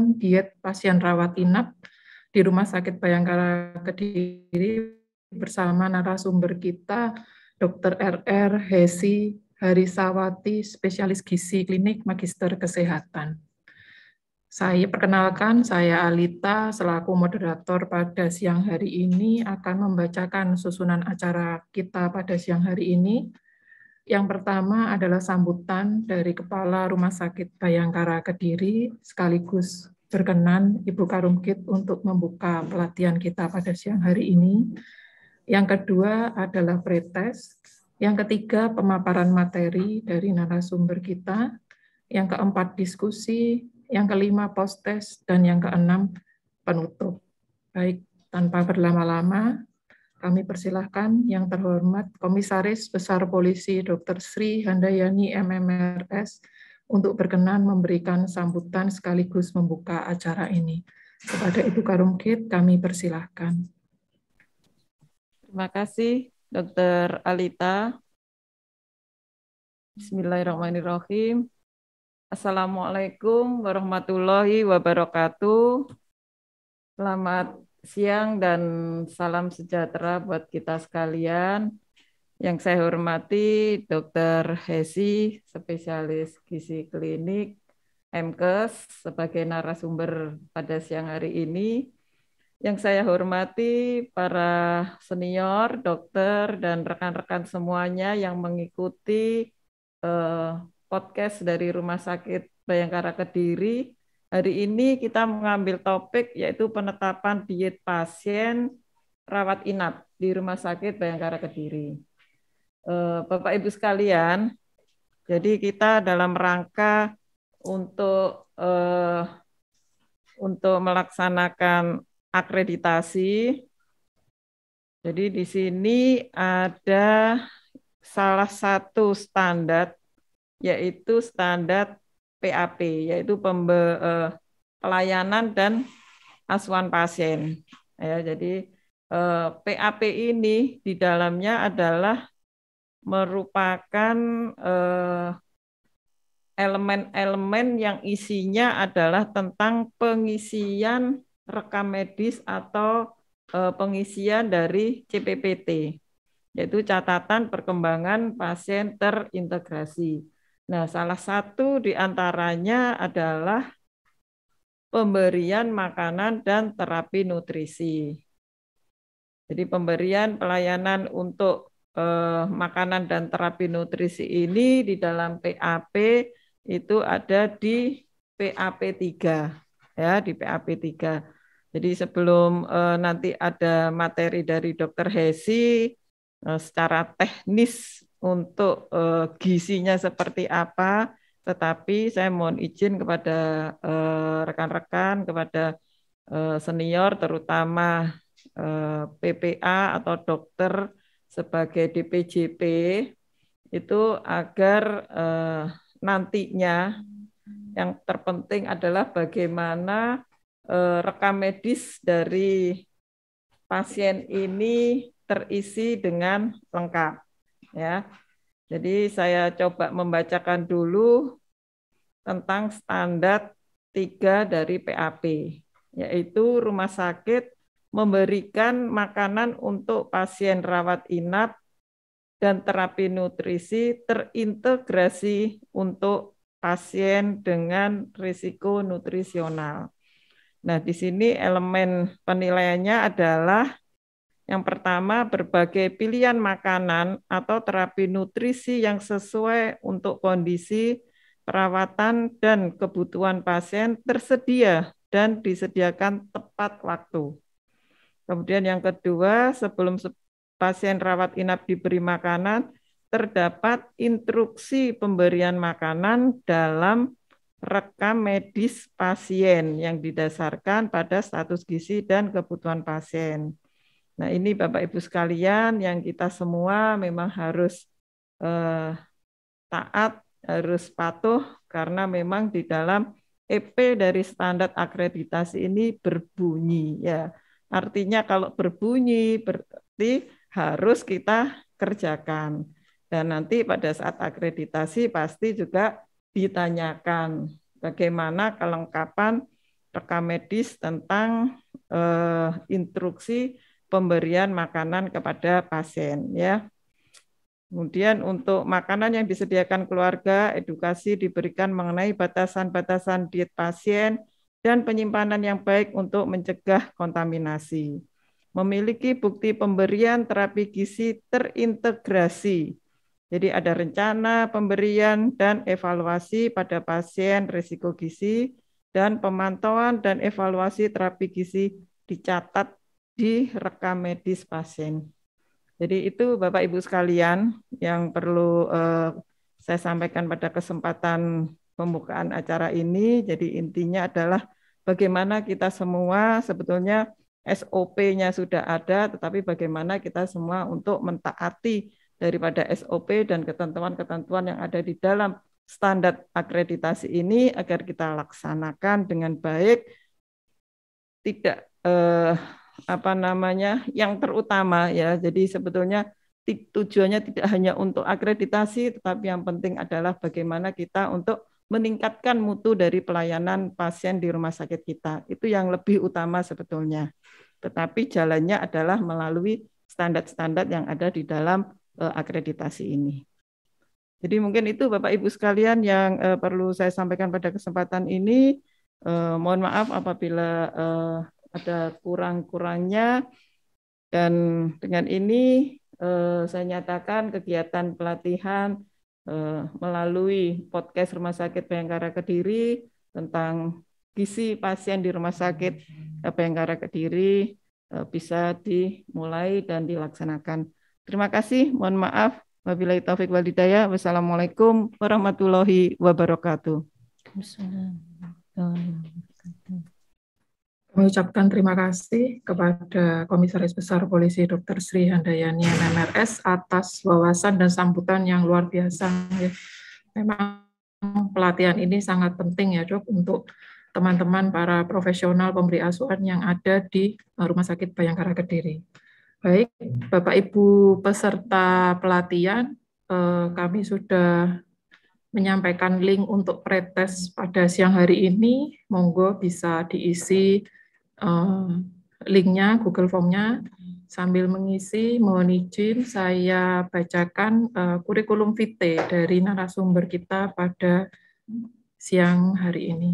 kegiatan diet pasien rawat inap di Rumah Sakit Bayangkara Kediri bersama narasumber kita, Dr. RR Hesi Harisawati, spesialis gizi klinik Magister Kesehatan. Saya perkenalkan, saya Alita selaku moderator pada siang hari ini akan membacakan susunan acara kita pada siang hari ini. Yang pertama adalah sambutan dari Kepala Rumah Sakit Bayangkara Kediri, sekaligus berkenan Ibu Karumkit untuk membuka pelatihan kita pada siang hari ini. Yang kedua adalah pretest. Yang ketiga, pemaparan materi dari narasumber kita. Yang keempat, diskusi. Yang kelima, post-test. Dan yang keenam, penutup. Baik, tanpa berlama-lama, kami persilahkan yang terhormat Komisaris Besar Polisi Dr. Sri Handayani MMRS untuk berkenan memberikan sambutan sekaligus membuka acara ini. Kepada Ibu Karumkit, kami persilahkan. Terima kasih, Dr. Alita. Bismillahirrahmanirrahim. Assalamualaikum warahmatullahi wabarakatuh. Selamat siang dan salam sejahtera buat kita sekalian. Yang saya hormati Dr. Hesi, spesialis gizi klinik MKes sebagai narasumber pada siang hari ini. Yang saya hormati para senior, dokter, dan rekan-rekan semuanya yang mengikuti podcast dari Rumah Sakit Bayangkara Kediri. Hari ini kita mengambil topik yaitu penetapan diet pasien rawat inap di Rumah Sakit Bayangkara Kediri. Bapak Ibu sekalian, jadi kita dalam rangka untuk melaksanakan akreditasi. Jadi di sini ada salah satu standar, yaitu standar PAP, yaitu pelayanan dan asuhan pasien. Ya, jadi PAP ini di dalamnya adalah merupakan elemen-elemen yang isinya adalah tentang pengisian rekam medis atau pengisian dari CPPT, yaitu catatan perkembangan pasien terintegrasi. Nah, salah satu di antaranya adalah pemberian makanan dan terapi nutrisi. Jadi pemberian pelayanan untuk makanan dan terapi nutrisi ini di dalam PAP itu ada di PAP 3, ya, di PAP 3. Jadi sebelum nanti ada materi dari Dr. Hesi secara teknis untuk gizinya seperti apa, tetapi saya mohon izin kepada rekan-rekan, kepada senior, terutama PPA atau dokter sebagai DPJP, itu agar nantinya yang terpenting adalah bagaimana rekam medis dari pasien ini terisi dengan lengkap, ya. Jadi saya coba membacakan dulu tentang standar 3 dari PAP, yaitu rumah sakit memberikan makanan untuk pasien rawat inap dan terapi nutrisi terintegrasi untuk pasien dengan risiko nutrisional. Nah, di sini elemen penilaiannya adalah yang pertama, berbagai pilihan makanan atau terapi nutrisi yang sesuai untuk kondisi perawatan dan kebutuhan pasien tersedia dan disediakan tepat waktu. Kemudian yang kedua, sebelum pasien rawat inap diberi makanan, terdapat instruksi pemberian makanan dalam rekam medis pasien yang didasarkan pada status gizi dan kebutuhan pasien. Nah, ini Bapak Ibu sekalian yang kita semua memang harus taat, harus patuh, karena memang di dalam EP dari standar akreditasi ini berbunyi, ya. Artinya kalau berbunyi berarti harus kita kerjakan. Dan nanti pada saat akreditasi pasti juga ditanyakan bagaimana kelengkapan rekam medis tentang instruksi pemberian makanan kepada pasien ya. Kemudian untuk makanan yang disediakan keluarga, edukasi diberikan mengenai batasan-batasan diet pasien dan penyimpanan yang baik untuk mencegah kontaminasi. Memiliki bukti pemberian terapi gizi terintegrasi. Jadi ada rencana pemberian dan evaluasi pada pasien risiko gizi dan pemantauan dan evaluasi terapi gizi dicatat di rekam medis pasien. Jadi itu Bapak Ibu sekalian yang perlu saya sampaikan pada kesempatan pembukaan acara ini. Jadi intinya adalah bagaimana kita semua sebetulnya SOP-nya sudah ada, tetapi bagaimana kita semua untuk mentaati daripada SOP dan ketentuan-ketentuan yang ada di dalam standar akreditasi ini agar kita laksanakan dengan baik, tidak yang terutama ya. Jadi sebetulnya tujuannya tidak hanya untuk akreditasi, tetapi yang penting adalah bagaimana kita untuk meningkatkan mutu dari pelayanan pasien di rumah sakit kita. Itu yang lebih utama sebetulnya. Tetapi jalannya adalah melalui standar-standar yang ada di dalam akreditasi ini. Jadi mungkin itu Bapak Ibu sekalian yang perlu saya sampaikan pada kesempatan ini. Mohon maaf apabila ada kurang-kurangnya, dan dengan ini saya nyatakan kegiatan pelatihan melalui podcast Rumah Sakit Bayangkara Kediri tentang gizi pasien di Rumah Sakit Bayangkara Kediri bisa dimulai dan dilaksanakan. Terima kasih, mohon maaf. Wabillahi taufik wal hidayah. Wassalamualaikum warahmatullahi wabarakatuh. Mengucapkan terima kasih kepada Komisaris Besar Polisi Dr. Sri Handayani MMRS atas wawasan dan sambutan yang luar biasa. Memang pelatihan ini sangat penting ya Dok untuk teman-teman para profesional pemberi asuhan yang ada di Rumah Sakit Bayangkara Kediri. Baik, Bapak Ibu peserta pelatihan, kami sudah menyampaikan link untuk pretest pada siang hari ini. Monggo bisa diisi linknya, Google Form-nya. Sambil mengisi, mohon izin saya bacakan kurikulum vitae dari narasumber kita pada siang hari ini.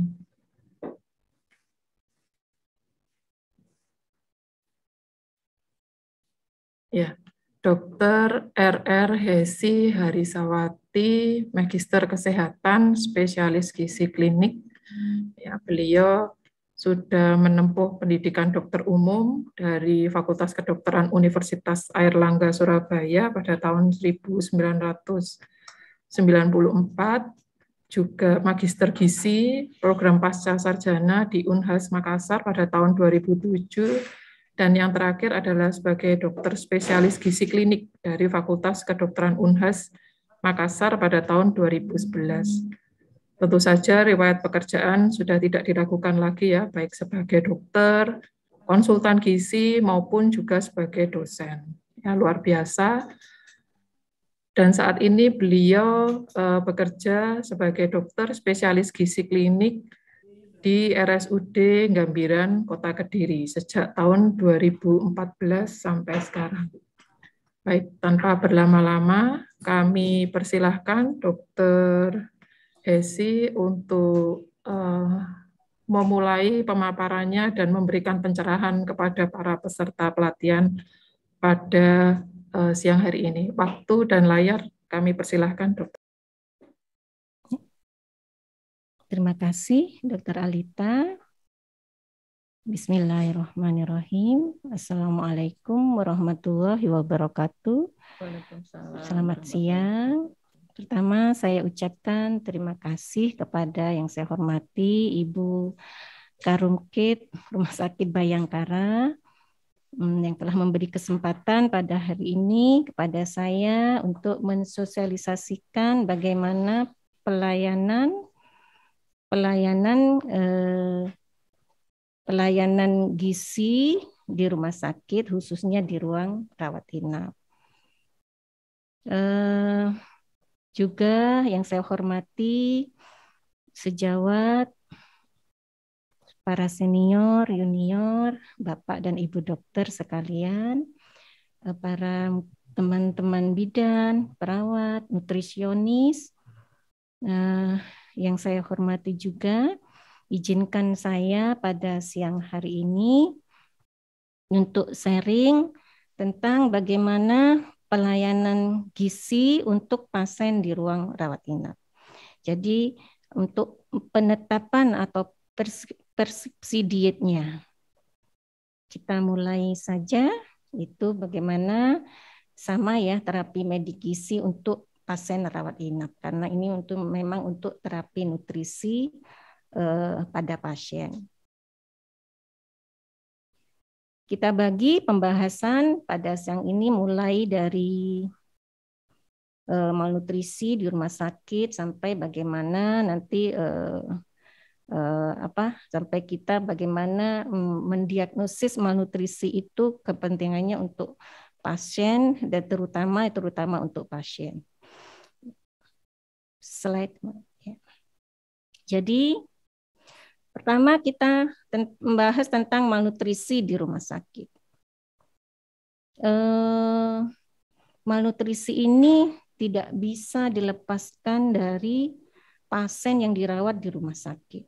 Ya, Dr. RR Hesi Harisawati, Magister Kesehatan, Spesialis Gizi Klinik. Ya, beliau sudah menempuh pendidikan dokter umum dari Fakultas Kedokteran Universitas Airlangga Surabaya pada tahun 1994, juga Magister Gizi, program Pasca Sarjana di Unhas Makassar pada tahun 2007, dan yang terakhir adalah sebagai dokter spesialis gizi klinik dari Fakultas Kedokteran Unhas Makassar pada tahun 2011. Tentu saja riwayat pekerjaan sudah tidak diragukan lagi ya, baik sebagai dokter, konsultan gizi, maupun juga sebagai dosen. Ya, luar biasa. Dan saat ini beliau bekerja sebagai dokter spesialis gizi klinik di RSUD Gambiran, Kota Kediri, sejak tahun 2014 sampai sekarang. Baik, tanpa berlama-lama, kami persilahkan Dr. Hesi untuk memulai pemaparannya dan memberikan pencerahan kepada para peserta pelatihan pada siang hari ini. Waktu dan layar kami persilahkan, Dokter. Terima kasih, Dr. Alita. Bismillahirrahmanirrahim. Assalamualaikum warahmatullahi wabarakatuh. Selamat siang. Pertama, saya ucapkan terima kasih kepada yang saya hormati Ibu Karumkit Rumah Sakit Bayangkara yang telah memberi kesempatan pada hari ini kepada saya untuk mensosialisasikan bagaimana pelayanan gizi di rumah sakit, khususnya di ruang rawat inap. Juga yang saya hormati sejawat para senior, junior, Bapak dan Ibu dokter sekalian, para teman-teman bidan, perawat, nutrisionis, yang saya hormati juga, izinkan saya pada siang hari ini untuk sharing tentang bagaimana pelayanan gizi untuk pasien di ruang rawat inap. Jadi untuk penetapan atau preskripsi dietnya, kita mulai saja. Itu bagaimana sama ya terapi medik gizi untuk pasien rawat inap, karena ini memang untuk terapi nutrisi pada pasien. Kita bagi pembahasan pada siang ini mulai dari malnutrisi di rumah sakit sampai bagaimana nanti sampai kita bagaimana mendiagnosis malnutrisi itu kepentingannya untuk pasien dan terutama untuk pasien. Slide. Jadi pertama kita membahas tentang malnutrisi di rumah sakit. Malnutrisi ini tidak bisa dilepaskan dari pasien yang dirawat di rumah sakit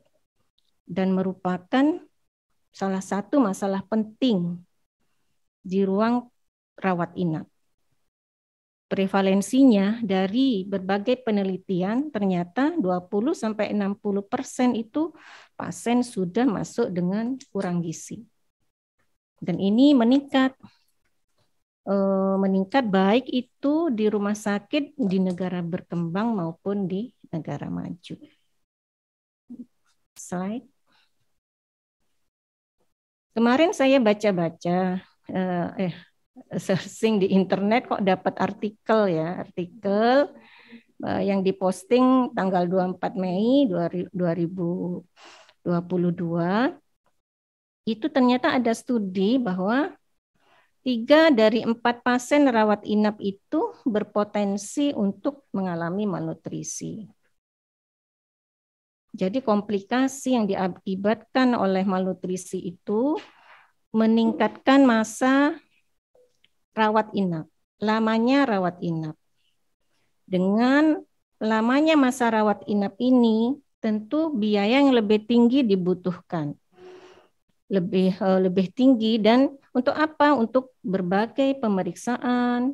dan merupakan salah satu masalah penting di ruang rawat inap. Prevalensinya dari berbagai penelitian ternyata 20-60% itu pasien sudah masuk dengan kurang gizi. Dan ini meningkat baik itu di rumah sakit di negara berkembang maupun di negara maju. Slide. Kemarin saya baca-baca searching di internet kok dapat artikel yang diposting tanggal 24 Mei 2022. Itu ternyata ada studi bahwa 3 dari 4 pasien rawat inap itu berpotensi untuk mengalami malnutrisi. Jadi komplikasi yang diakibatkan oleh malnutrisi itu meningkatkan masa rawat inap, lamanya rawat inap. Dengan lamanya masa rawat inap ini, tentu biaya yang lebih tinggi dibutuhkan. Lebih tinggi dan untuk apa? Untuk berbagai pemeriksaan,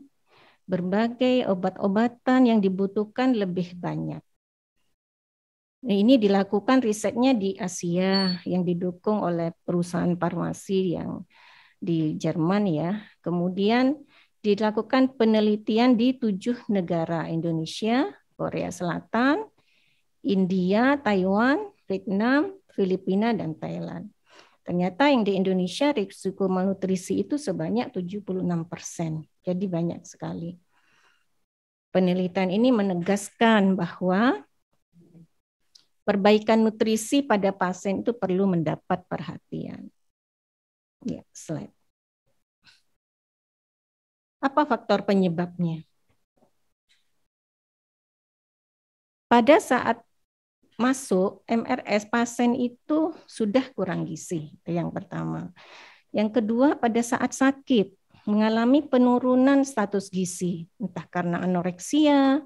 berbagai obat-obatan yang dibutuhkan lebih banyak. Ini dilakukan risetnya di Asia yang didukung oleh perusahaan farmasi yang di Jerman ya. Kemudian dilakukan penelitian di 7 negara, Indonesia, Korea Selatan, India, Taiwan, Vietnam, Filipina, dan Thailand. Ternyata yang di Indonesia risiko malnutrisi itu sebanyak 76%. Jadi banyak sekali. Penelitian ini menegaskan bahwa perbaikan nutrisi pada pasien itu perlu mendapat perhatian. Ya, slide. Apa faktor penyebabnya? Pada saat masuk MRS, pasien itu sudah kurang gizi, yang pertama. Yang kedua, pada saat sakit, mengalami penurunan status gizi, entah karena anoreksia,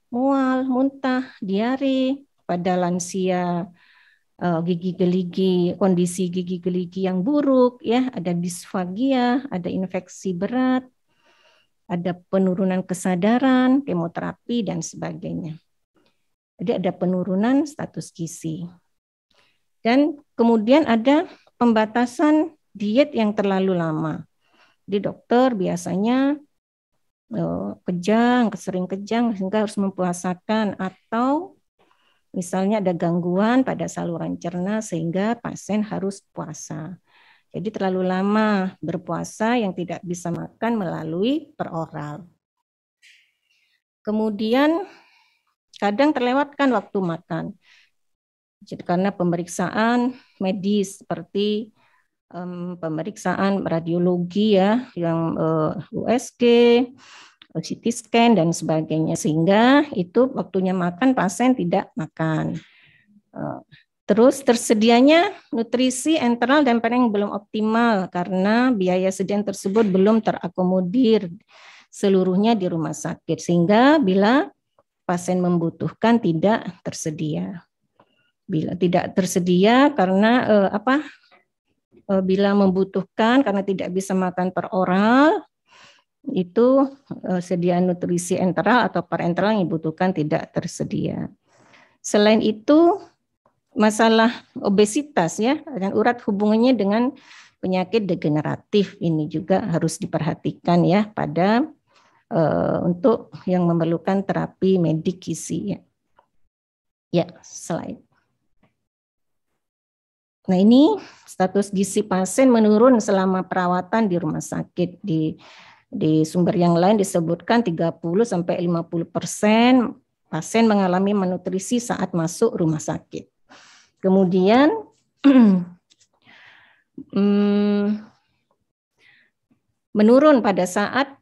mual, muntah, diare, pada lansia gigi geligi, kondisi gigi geligi yang buruk, ya, ada disfagia, ada infeksi berat, ada penurunan kesadaran, kemoterapi, dan sebagainya. Jadi ada penurunan status gizi. Dan kemudian ada pembatasan diet yang terlalu lama. Di dokter biasanya sering kejang sehingga harus mempuasakan, atau misalnya ada gangguan pada saluran cerna sehingga pasien harus puasa. Jadi terlalu lama berpuasa yang tidak bisa makan melalui peroral. Kemudian kadang terlewatkan waktu makan. Jadi karena pemeriksaan medis seperti pemeriksaan radiologi ya, yang USG, CT scan dan sebagainya, sehingga itu waktunya makan pasien tidak makan. Terus tersedianya nutrisi enteral dan parenteral belum optimal karena biaya sediaan tersebut belum terakomodir seluruhnya di rumah sakit, sehingga bila pasien membutuhkan tidak tersedia. Bila tidak tersedia karena bila membutuhkan karena tidak bisa makan per oral, itu sediaan nutrisi enteral atau parenteral yang dibutuhkan tidak tersedia. Selain itu, masalah obesitas ya, dan urat hubungannya dengan penyakit degeneratif ini juga harus diperhatikan ya pada untuk yang memerlukan terapi medik gizi ya. Ya, slide. Nah, ini status gizi pasien menurun selama perawatan di rumah sakit. Di sumber yang lain disebutkan 30-50% pasien mengalami malnutrisi saat masuk rumah sakit. Kemudian menurun pada saat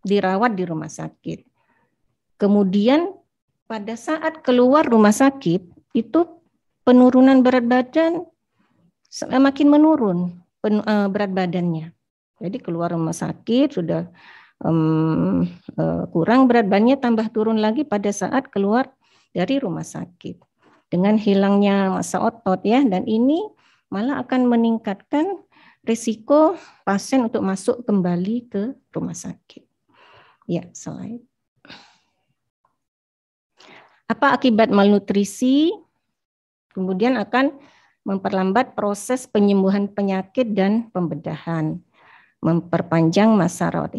dirawat di rumah sakit. Kemudian pada saat keluar rumah sakit itu penurunan berat badan makin menurun berat badannya. Jadi keluar rumah sakit sudah kurang berat badannya, tambah turun lagi pada saat keluar dari rumah sakit. Dengan hilangnya massa otot ya, dan ini malah akan meningkatkan risiko pasien untuk masuk kembali ke rumah sakit. Ya, slide. Apa akibat malnutrisi? Kemudian akan memperlambat proses penyembuhan penyakit dan pembedahan, memperpanjang masa rawat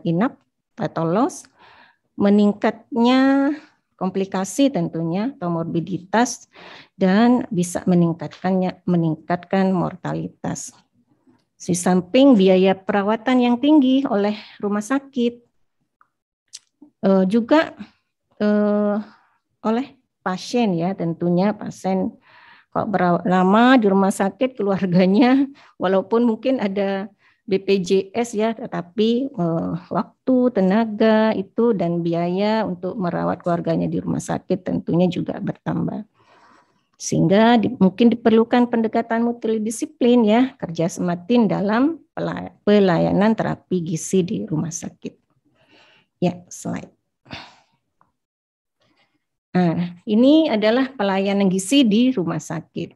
inap atau loss, meningkatnya komplikasi tentunya, atau morbiditas, dan bisa meningkatkan mortalitas. Di samping biaya perawatan yang tinggi oleh rumah sakit, juga oleh pasien ya, tentunya pasien kalau berawat lama di rumah sakit, keluarganya walaupun mungkin ada BPJS ya, tetapi waktu, tenaga itu dan biaya untuk merawat keluarganya di rumah sakit tentunya juga bertambah. Sehingga mungkin diperlukan pendekatan multidisiplin ya, kerjasama tim dalam pelayanan terapi gizi di rumah sakit. Ya, slide. Nah, ini adalah pelayanan gizi di rumah sakit.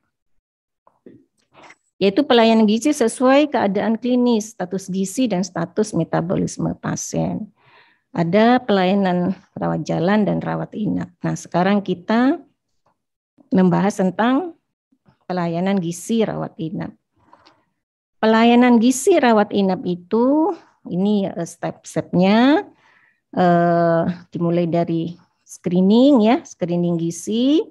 Yaitu pelayanan gizi sesuai keadaan klinis, status gizi, dan status metabolisme pasien. Ada pelayanan rawat jalan dan rawat inap. Nah, sekarang kita membahas tentang pelayanan gizi rawat inap. Pelayanan gizi rawat inap itu, ini step-stepnya, dimulai dari screening ya, screening gizi,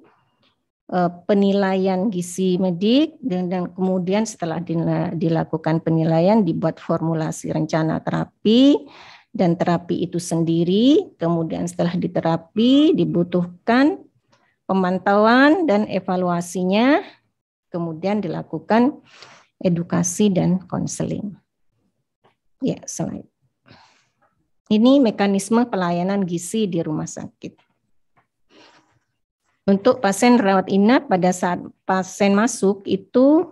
penilaian gizi medik, dan kemudian setelah dilakukan penilaian dibuat formulasi rencana terapi dan terapi itu sendiri. Kemudian setelah diterapi dibutuhkan pemantauan dan evaluasinya, kemudian dilakukan edukasi dan konseling. Ya, slide. Ini mekanisme pelayanan gizi di rumah sakit. Untuk pasien rawat inap, pada saat pasien masuk itu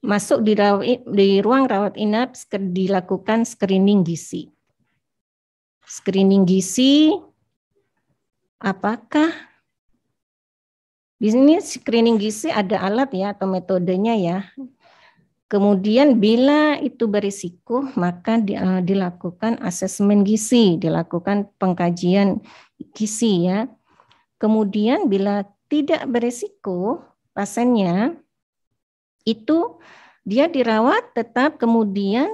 masuk di ruang rawat inap dilakukan screening gizi. Screening gizi, apakah di sini screening gizi ada alat ya atau metodenya ya. Kemudian bila itu berisiko maka dilakukan asesmen gizi, dilakukan pengkajian gizi ya. Kemudian bila tidak berisiko pasiennya itu dia dirawat tetap, kemudian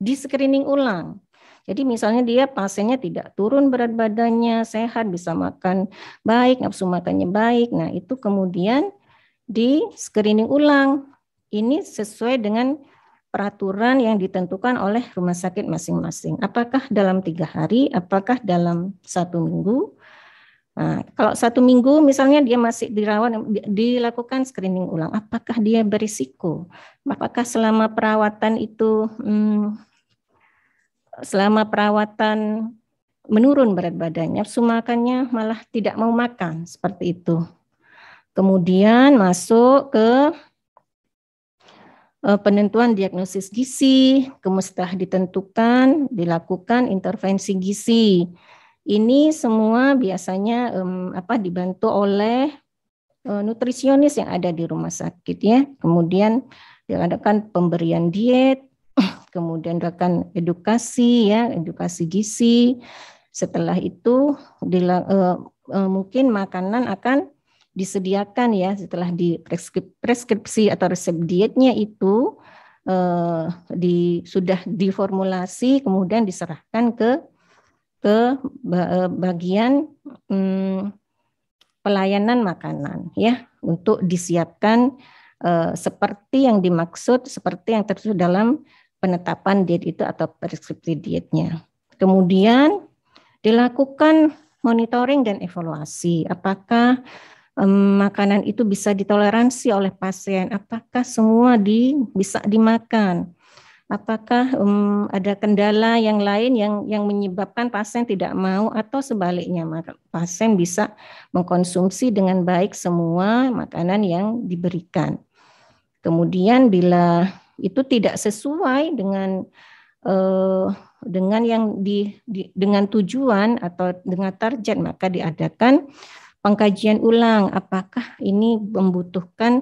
di screening ulang. Jadi misalnya dia pasiennya tidak turun berat badannya, sehat, bisa makan baik, nafsu makannya baik. Nah itu kemudian di screening ulang. Ini sesuai dengan peraturan yang ditentukan oleh rumah sakit masing-masing. Apakah dalam 3 hari, apakah dalam 1 minggu. Nah, kalau 1 minggu misalnya dia masih dirawat, dilakukan screening ulang. Apakah dia berisiko? Apakah selama perawatan itu, menurun berat badannya, nafsu makannya malah tidak mau makan, seperti itu. Kemudian masuk ke penentuan diagnosis gizi, kemudian setelah ditentukan, dilakukan intervensi gizi. Ini semua biasanya dibantu oleh nutrisionis yang ada di rumah sakit ya. Kemudian diadakan pemberian diet, kemudian dilakukan edukasi ya, edukasi gizi. Setelah itu mungkin makanan akan disediakan ya setelah di preskripsi atau resep dietnya itu sudah diformulasi, kemudian diserahkan ke bagian pelayanan makanan ya untuk disiapkan seperti yang dimaksud, seperti yang tertulis dalam penetapan diet itu atau preskripsi dietnya. Kemudian dilakukan monitoring dan evaluasi, apakah makanan itu bisa ditoleransi oleh pasien, apakah semua bisa dimakan, apakah ada kendala yang lain yang menyebabkan pasien tidak mau atau sebaliknya pasien bisa mengkonsumsi dengan baik semua makanan yang diberikan. Kemudian bila itu tidak sesuai dengan yang dengan tujuan atau dengan target, maka diadakan pengkajian ulang, apakah ini membutuhkan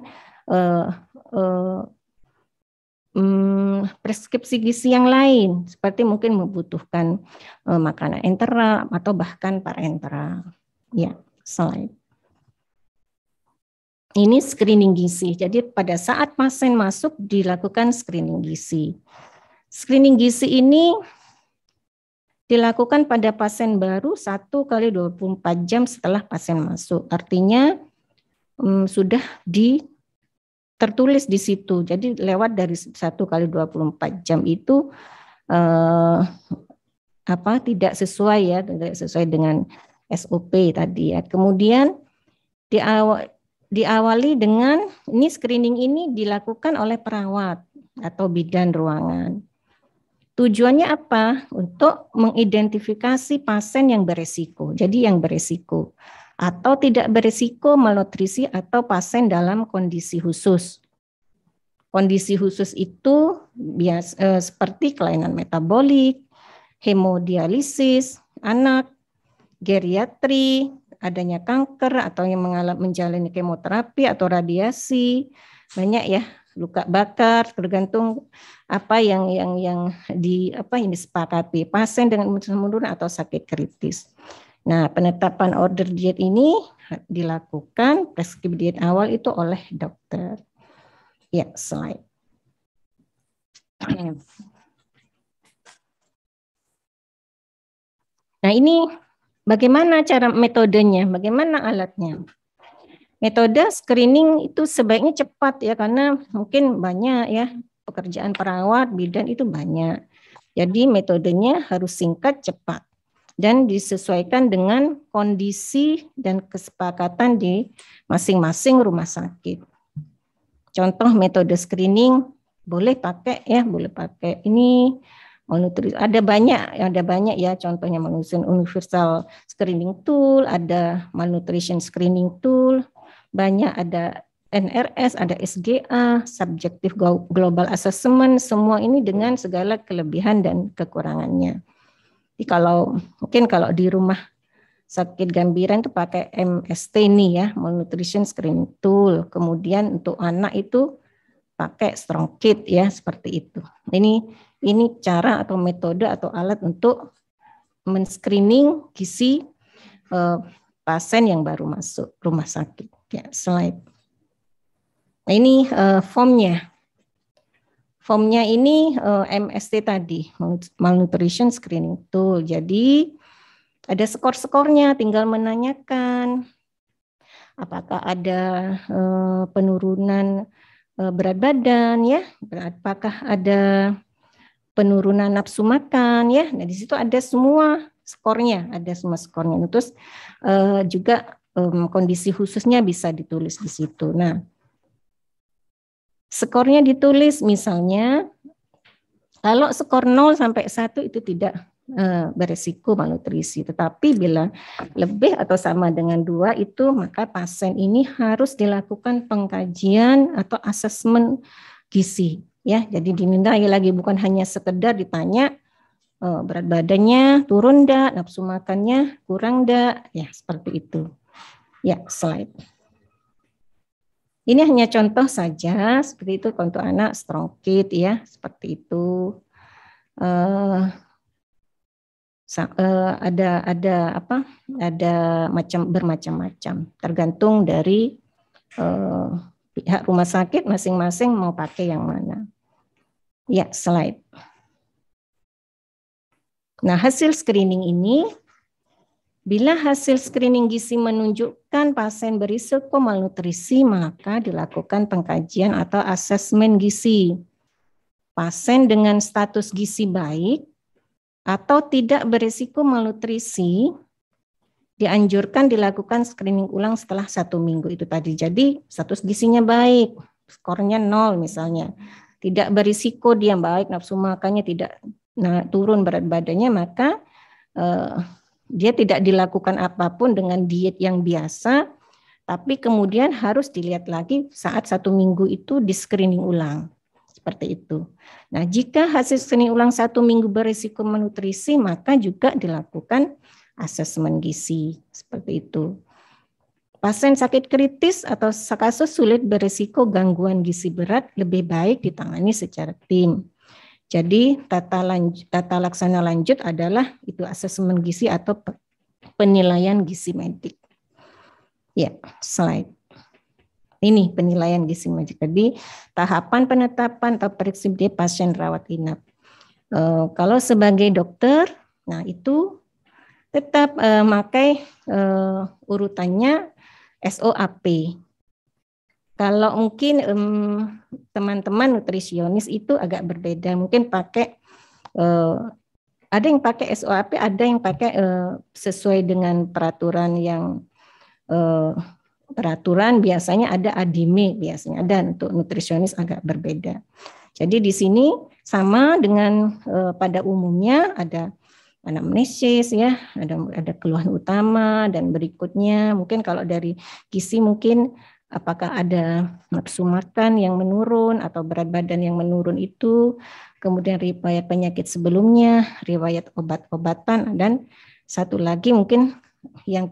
preskripsi gizi yang lain, seperti mungkin membutuhkan makanan enteral atau bahkan parenteral. Ya, slide. Ini screening gizi. Jadi pada saat pasien masuk dilakukan screening gizi. Screening gizi ini dilakukan pada pasien baru 1 kali 24 jam setelah pasien masuk. Artinya sudah tertulis di situ. Jadi lewat dari 1 kali 24 jam itu tidak sesuai ya, tidak sesuai dengan SOP tadi ya. Kemudian diawali dengan screening ini dilakukan oleh perawat atau bidan ruangan. Tujuannya apa? Untuk mengidentifikasi pasien yang beresiko. Jadi yang beresiko atau tidak beresiko malnutrisi atau pasien dalam kondisi khusus. Kondisi khusus itu seperti kelainan metabolik, hemodialisis, anak, geriatri, adanya kanker atau yang menjalani kemoterapi atau radiasi, banyak ya, luka bakar, tergantung apa yang disepakati pasien dengan menurun atau sakit kritis. Nah, penetapan order diet ini dilakukan preskripsi diet awal itu oleh dokter. Ya, slide. Nah, ini bagaimana cara metodenya, bagaimana alatnya? Metode screening itu sebaiknya cepat ya, karena mungkin banyak ya pekerjaan perawat, bidan itu banyak. Jadi metodenya harus singkat, cepat, dan disesuaikan dengan kondisi dan kesepakatan di masing-masing rumah sakit. Contoh metode screening boleh pakai ini malnutrisi. Ada banyak ya, contohnya malnutrition universal screening tool, ada malnutrition screening tool, banyak, ada NRS, ada SGA, subjective global assessment, semua ini dengan segala kelebihan dan kekurangannya. Jadi kalau di rumah sakit Gambiran itu pakai MST nih ya, malnutrition screening tool. Kemudian untuk anak itu pakai strong kit ya, seperti itu. Ini cara atau metode atau alat untuk men-screening gizi pasien yang baru masuk rumah sakit. Ya, slide. Nah, ini formnya. Formnya ini MST tadi, malnutrition screening tool. Jadi ada skor-skornya, tinggal menanyakan apakah ada penurunan berat badan ya, apakah ada penurunan nafsu makan ya. Nah, di situ ada semua skornya, Terus juga kondisi khususnya bisa ditulis di situ. Nah, skornya ditulis misalnya kalau skor 0 sampai 1 itu tidak beresiko malnutrisi. Tetapi bila lebih atau sama dengan 2 itu, maka pasien ini harus dilakukan pengkajian atau asesmen gizi. Ya, jadi dinilai lagi, bukan hanya sekedar ditanya berat badannya turun enggak, nafsu makannya kurang enggak, ya seperti itu. Ya, slide. Ini hanya contoh saja, seperti itu untuk anak strong kid ya, seperti itu. Ada bermacam-macam, tergantung dari pihak rumah sakit masing-masing mau pakai yang mana. Ya, slide. Nah, hasil screening ini, bila hasil screening gizi menunjukkan pasien berisiko malnutrisi, maka dilakukan pengkajian atau asesmen gizi. Pasien dengan status gizi baik atau tidak berisiko malnutrisi dianjurkan dilakukan screening ulang setelah 1 minggu itu tadi. Jadi status gizinya baik, skornya 0 misalnya. Tidak berisiko, dia baik, nafsu makannya tidak turun berat badannya, maka dia tidak dilakukan apapun dengan diet yang biasa, tapi kemudian harus dilihat lagi saat 1 minggu itu di screening ulang. Seperti itu. Nah, jika hasil screening ulang 1 minggu berisiko malnutrisi, maka juga dilakukan asesmen gizi. Seperti itu. Pasien sakit kritis atau kasus sulit berisiko gangguan gizi berat lebih baik ditangani secara tim. Jadi tata laksana lanjut adalah itu asesmen gizi atau penilaian gizi medik. Ya, slide. Ini penilaian gizi medik. Jadi tahapan penetapan atau periksa pasien rawat inap. Kalau sebagai dokter, nah itu tetap pakai urutannya SOAP. Kalau mungkin teman-teman nutrisionis itu agak berbeda, mungkin pakai ada yang pakai SOAP, ada yang pakai sesuai dengan peraturan yang peraturan biasanya ada ADIME biasanya ada, untuk nutrisionis agak berbeda. Jadi di sini sama dengan pada umumnya ada anamnesis ya, ada keluhan utama dan berikutnya mungkin kalau dari gizi mungkin apakah ada nafsu makan yang menurun atau berat badan yang menurun itu, kemudian riwayat penyakit sebelumnya, riwayat obat-obatan, dan satu lagi mungkin yang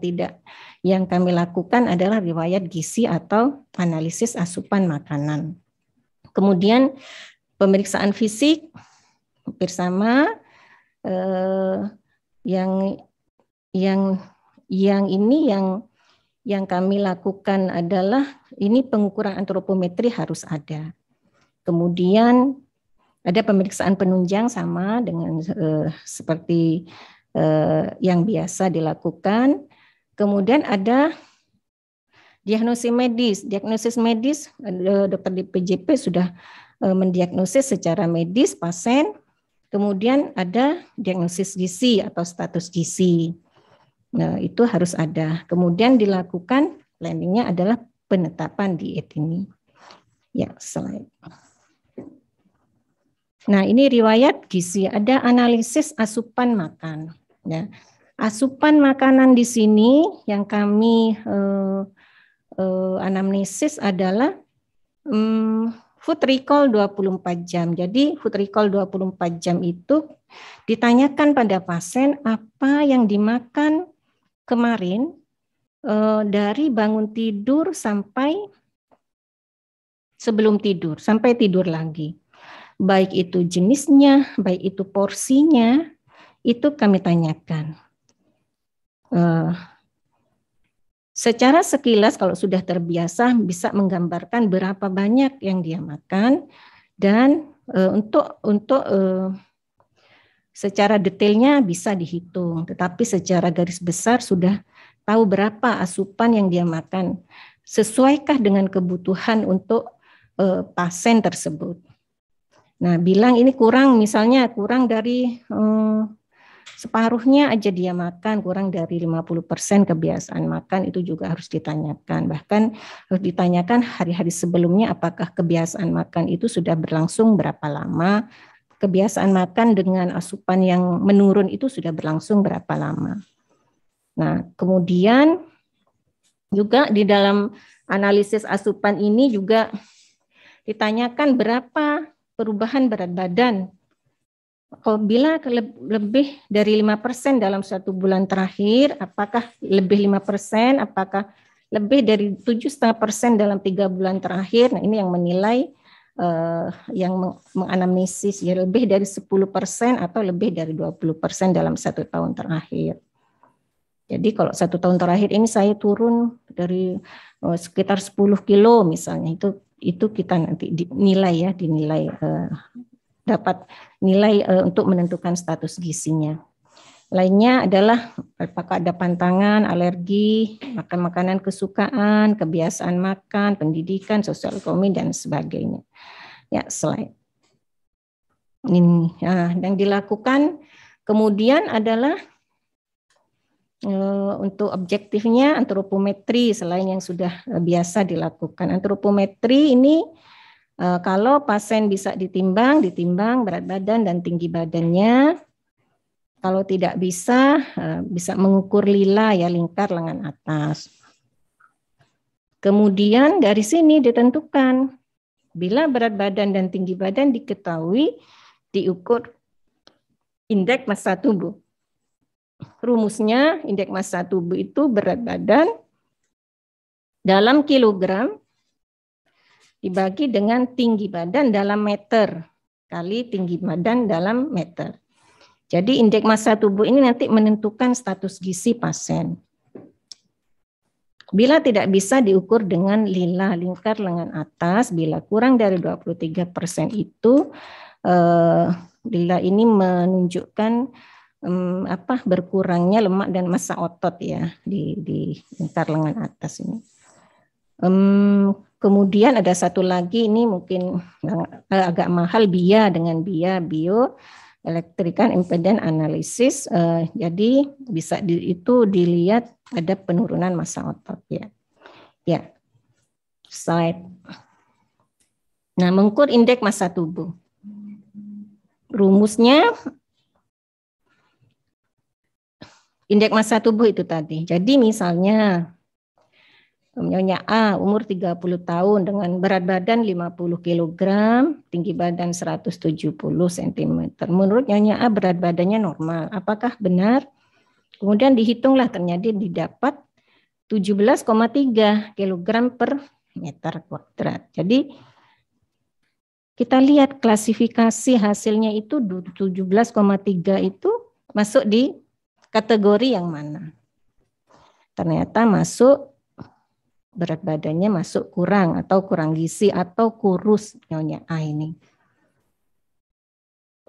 kami lakukan adalah riwayat gizi atau analisis asupan makanan. Kemudian pemeriksaan fisik hampir sama, yang kami lakukan adalah ini pengukuran antropometri harus ada. Kemudian ada pemeriksaan penunjang sama dengan seperti yang biasa dilakukan. Kemudian ada diagnosis medis. Diagnosis medis, dokter di PJP sudah mendiagnosis secara medis pasien. Kemudian ada diagnosis gizi atau status gizi. Nah, itu harus ada. Kemudian dilakukan planningnya adalah penetapan diet ini. Ya, slide. Nah, ini riwayat gizi. Ada analisis asupan makan. Ya, asupan makanan di sini yang kami anamnesis adalah food recall 24 jam. Jadi food recall 24 jam itu ditanyakan pada pasien apa yang dimakan kemarin dari bangun tidur sampai sebelum tidur, sampai tidur lagi. Baik itu jenisnya, baik itu porsinya, itu kami tanyakan. Secara sekilas kalau sudah terbiasa bisa menggambarkan berapa banyak yang dia makan, dan untuk secara detailnya bisa dihitung, tetapi secara garis besar sudah tahu berapa asupan yang dia makan, sesuaikah dengan kebutuhan untuk pasien tersebut. Nah, bilang ini kurang, misalnya kurang dari separuhnya aja dia makan, kurang dari 50% kebiasaan makan, itu juga harus ditanyakan. Bahkan harus ditanyakan hari-hari sebelumnya apakah kebiasaan makan itu sudah berlangsung berapa lama, kebiasaan makan dengan asupan yang menurun itu sudah berlangsung berapa lama. Nah, kemudian juga di dalam analisis asupan ini juga ditanyakan berapa perubahan berat badan. Apabila lebih dari 5% dalam 1 bulan terakhir, apakah lebih 5%, apakah lebih dari 7,5% dalam 3 bulan terakhir. Nah, ini yang menilai, yang menganamnesis ya, lebih dari 10% atau lebih dari 20% dalam 1 tahun terakhir. Jadi kalau 1 tahun terakhir ini saya turun dari sekitar 10 kilo misalnya, itu kita nanti dinilai dapat nilai untuk menentukan status gizinya. Lainnya adalah apakah ada pantangan, alergi, makan makanan kesukaan, kebiasaan makan, pendidikan, sosial ekonomi, dan sebagainya. Ya, slide. Ini yang dilakukan kemudian adalah untuk objektifnya antropometri selain yang sudah biasa dilakukan. Antropometri ini kalau pasien bisa ditimbang berat badan dan tinggi badannya. Kalau tidak bisa mengukur lila ya, lingkar lengan atas. Kemudian dari sini ditentukan bila berat badan dan tinggi badan diketahui, diukur indeks massa tubuh. Rumusnya indeks massa tubuh itu berat badan dalam kilogram dibagi dengan tinggi badan dalam meter kali tinggi badan dalam meter. Jadi indeks massa tubuh ini nanti menentukan status gizi pasien. Bila tidak bisa diukur dengan lila lingkar lengan atas, bila kurang dari 23% itu, lila ini menunjukkan berkurangnya lemak dan massa otot ya di lingkar lengan atas ini. Kemudian ada satu lagi, ini mungkin agak mahal, BIA dengan BIA, bioelectrical impedance analysis. Jadi bisa itu dilihat ada penurunan massa otot ya. Ya, slide. Nah, mengukur indeks massa tubuh. Rumusnya indeks massa tubuh itu tadi. Jadi misalnya Nyonya A umur 30 tahun dengan berat badan 50 kg, tinggi badan 170 cm. Menurut Nyonya A berat badannya normal. Apakah benar? Kemudian dihitunglah, ternyata didapat 17,3 kg per meter kuadrat. Jadi kita lihat klasifikasi hasilnya itu 17,3 itu masuk di kategori yang mana? Ternyata masuk berat badannya masuk kurang atau kurang gizi atau kurus Nyonya A ini.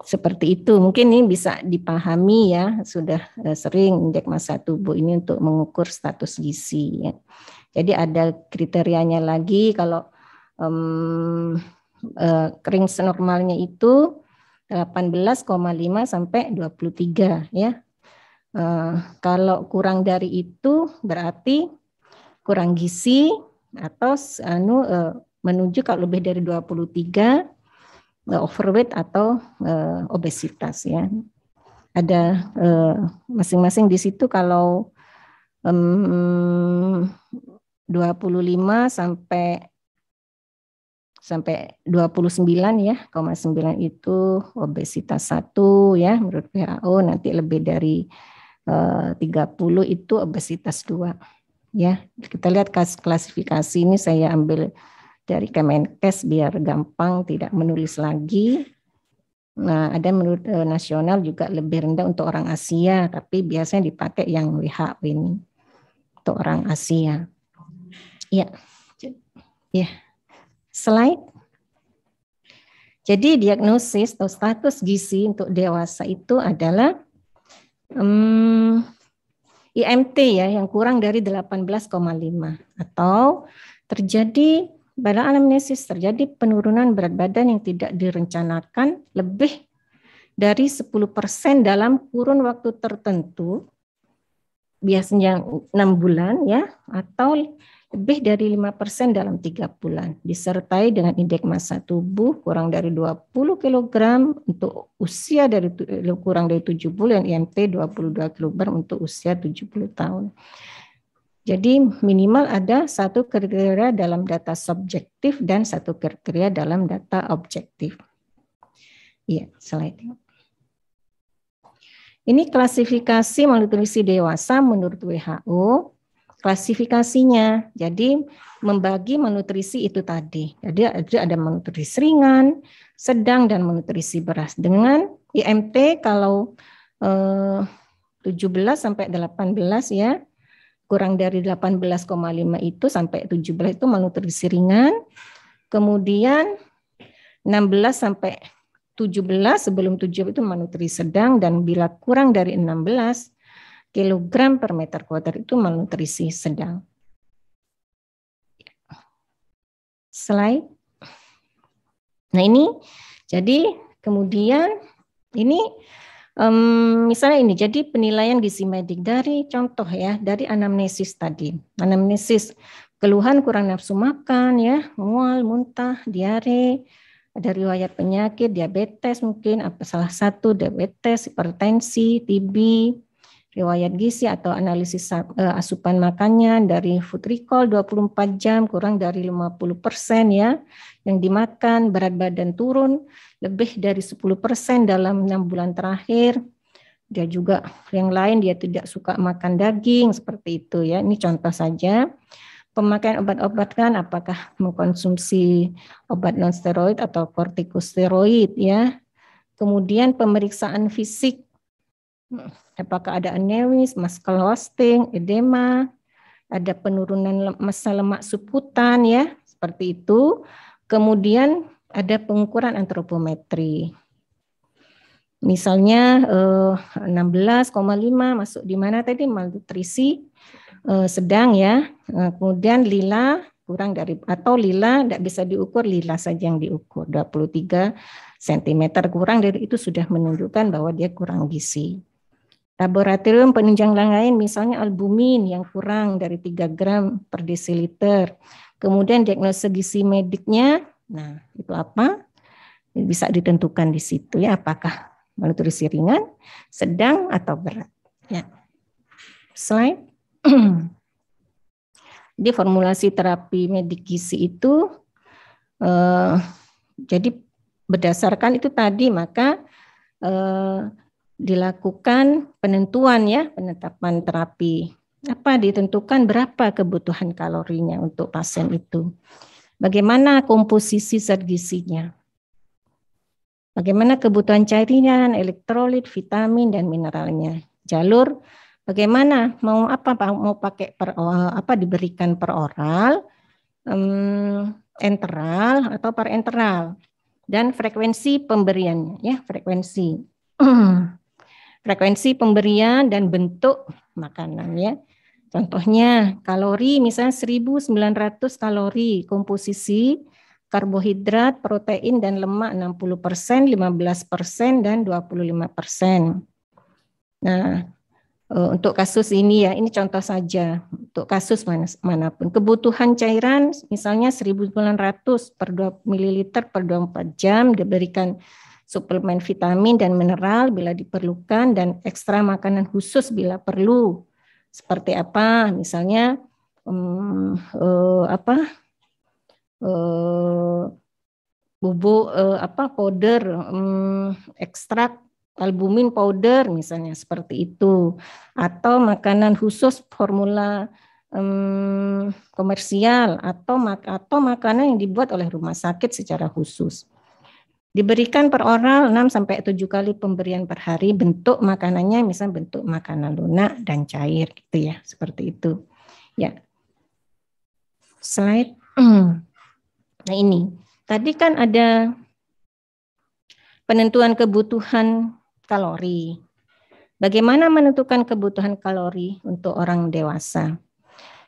Seperti itu, mungkin ini bisa dipahami ya, sudah sering indeks massa tubuh ini untuk mengukur status gizi ya. Jadi ada kriterianya lagi, kalau range normalnya itu 18,5 sampai 23 ya. Kalau kurang dari itu berarti kurang gizi atau menuju kalau lebih dari 23 overweight atau obesitas ya. Ada masing-masing di situ, kalau 25 sampai 29 ya, 0,9 itu obesitas 1 ya menurut WHO, nanti lebih dari 30 itu obesitas 2. Ya, kita lihat klasifikasi ini saya ambil dari Kemenkes biar gampang tidak menulis lagi. Nah, ada menurut nasional juga lebih rendah untuk orang Asia, tapi biasanya dipakai yang WHO ini untuk orang Asia. Ya, ya. Slide. Jadi diagnosis atau status gizi untuk dewasa itu adalah IMT ya yang kurang dari 18,5 atau terjadi pada anamnesis terjadi penurunan berat badan yang tidak direncanakan lebih dari 10% dalam kurun waktu tertentu, biasanya 6 bulan ya, atau lebih dari 5% dalam 3 bulan, disertai dengan indeks massa tubuh kurang dari 20 kg untuk usia kurang dari 7 bulan, IMT 22 kg untuk usia 70 tahun. Jadi minimal ada satu kriteria dalam data subjektif dan satu kriteria dalam data objektif. Iya, slide. Ini klasifikasi malnutrisi dewasa menurut WHO. Klasifikasinya, jadi membagi malnutrisi itu tadi. Jadi ada malnutrisi ringan, sedang, dan malnutrisi berat. Dengan IMT kalau 17 sampai 18 ya, kurang dari 18,5 itu sampai 17 itu malnutrisi ringan. Kemudian 16 sampai 17, sebelum 7 itu malnutrisi sedang, dan bila kurang dari 16 kilogram per meter kuadrat itu malnutrisi sedang. Slide. Nah ini, jadi kemudian ini misalnya ini, jadi penilaian gizi medik dari contoh ya, dari anamnesis tadi. Anamnesis, keluhan kurang nafsu makan ya, mual, muntah, diare, ada riwayat penyakit, diabetes mungkin, apa salah satu diabetes, hipertensi, TB, riwayat gizi atau analisis asupan makannya dari food recall 24 jam kurang dari 50% ya yang dimakan, berat badan turun lebih dari 10% dalam 6 bulan terakhir. Dia juga yang lain, dia tidak suka makan daging seperti itu ya. Ini contoh saja. Pemakaian obat-obat kan, apakah mengkonsumsi obat non-steroid atau kortikosteroid ya. Kemudian pemeriksaan fisik, apakah ada anemis, muscle wasting, edema, ada penurunan massa lemak subkutan ya, seperti itu. Kemudian ada pengukuran antropometri. Misalnya 16,5 masuk di mana tadi, malnutrisi sedang ya. Kemudian lila kurang dari, atau lila tidak bisa diukur, lila saja yang diukur 23 cm kurang dari itu sudah menunjukkan bahwa dia kurang gizi. Laboratorium penunjang lain misalnya albumin yang kurang dari 3 gram per desiliter. Kemudian diagnosa gizi mediknya, nah itu apa? Bisa ditentukan di situ ya, apakah malnutrisi ringan, sedang, atau berat. Ya. Slide. Di formulasi terapi medik gizi itu, jadi berdasarkan itu tadi, maka dilakukan penentuan ya, penetapan terapi. Apa ditentukan berapa kebutuhan kalorinya untuk pasien itu. Bagaimana komposisi zat gizinya. Bagaimana kebutuhan cairan, elektrolit, vitamin, dan mineralnya. Jalur bagaimana mau pakai diberikan per oral, enteral atau parenteral, dan frekuensi pemberiannya ya, frekuensi pemberian dan bentuk makanan ya. Contohnya kalori misalnya 1.900 kalori, komposisi karbohidrat, protein, dan lemak 60%, 15%, dan 25%. Nah, untuk kasus ini ya, ini contoh saja, untuk kasus manapun. Kebutuhan cairan misalnya 1.900 per 2 ml per 24 jam, diberikan suplemen vitamin dan mineral bila diperlukan, dan ekstra makanan khusus bila perlu. Seperti apa? Misalnya bubuk powder, ekstrak albumin powder misalnya seperti itu, atau makanan khusus formula komersial atau makanan yang dibuat oleh rumah sakit secara khusus. Diberikan per oral 6-7 kali pemberian per hari, bentuk makanannya misalnya bentuk makanan lunak dan cair gitu ya, seperti itu. Ya. Slide. Nah ini, tadi kan ada penentuan kebutuhan kalori. Bagaimana menentukan kebutuhan kalori untuk orang dewasa?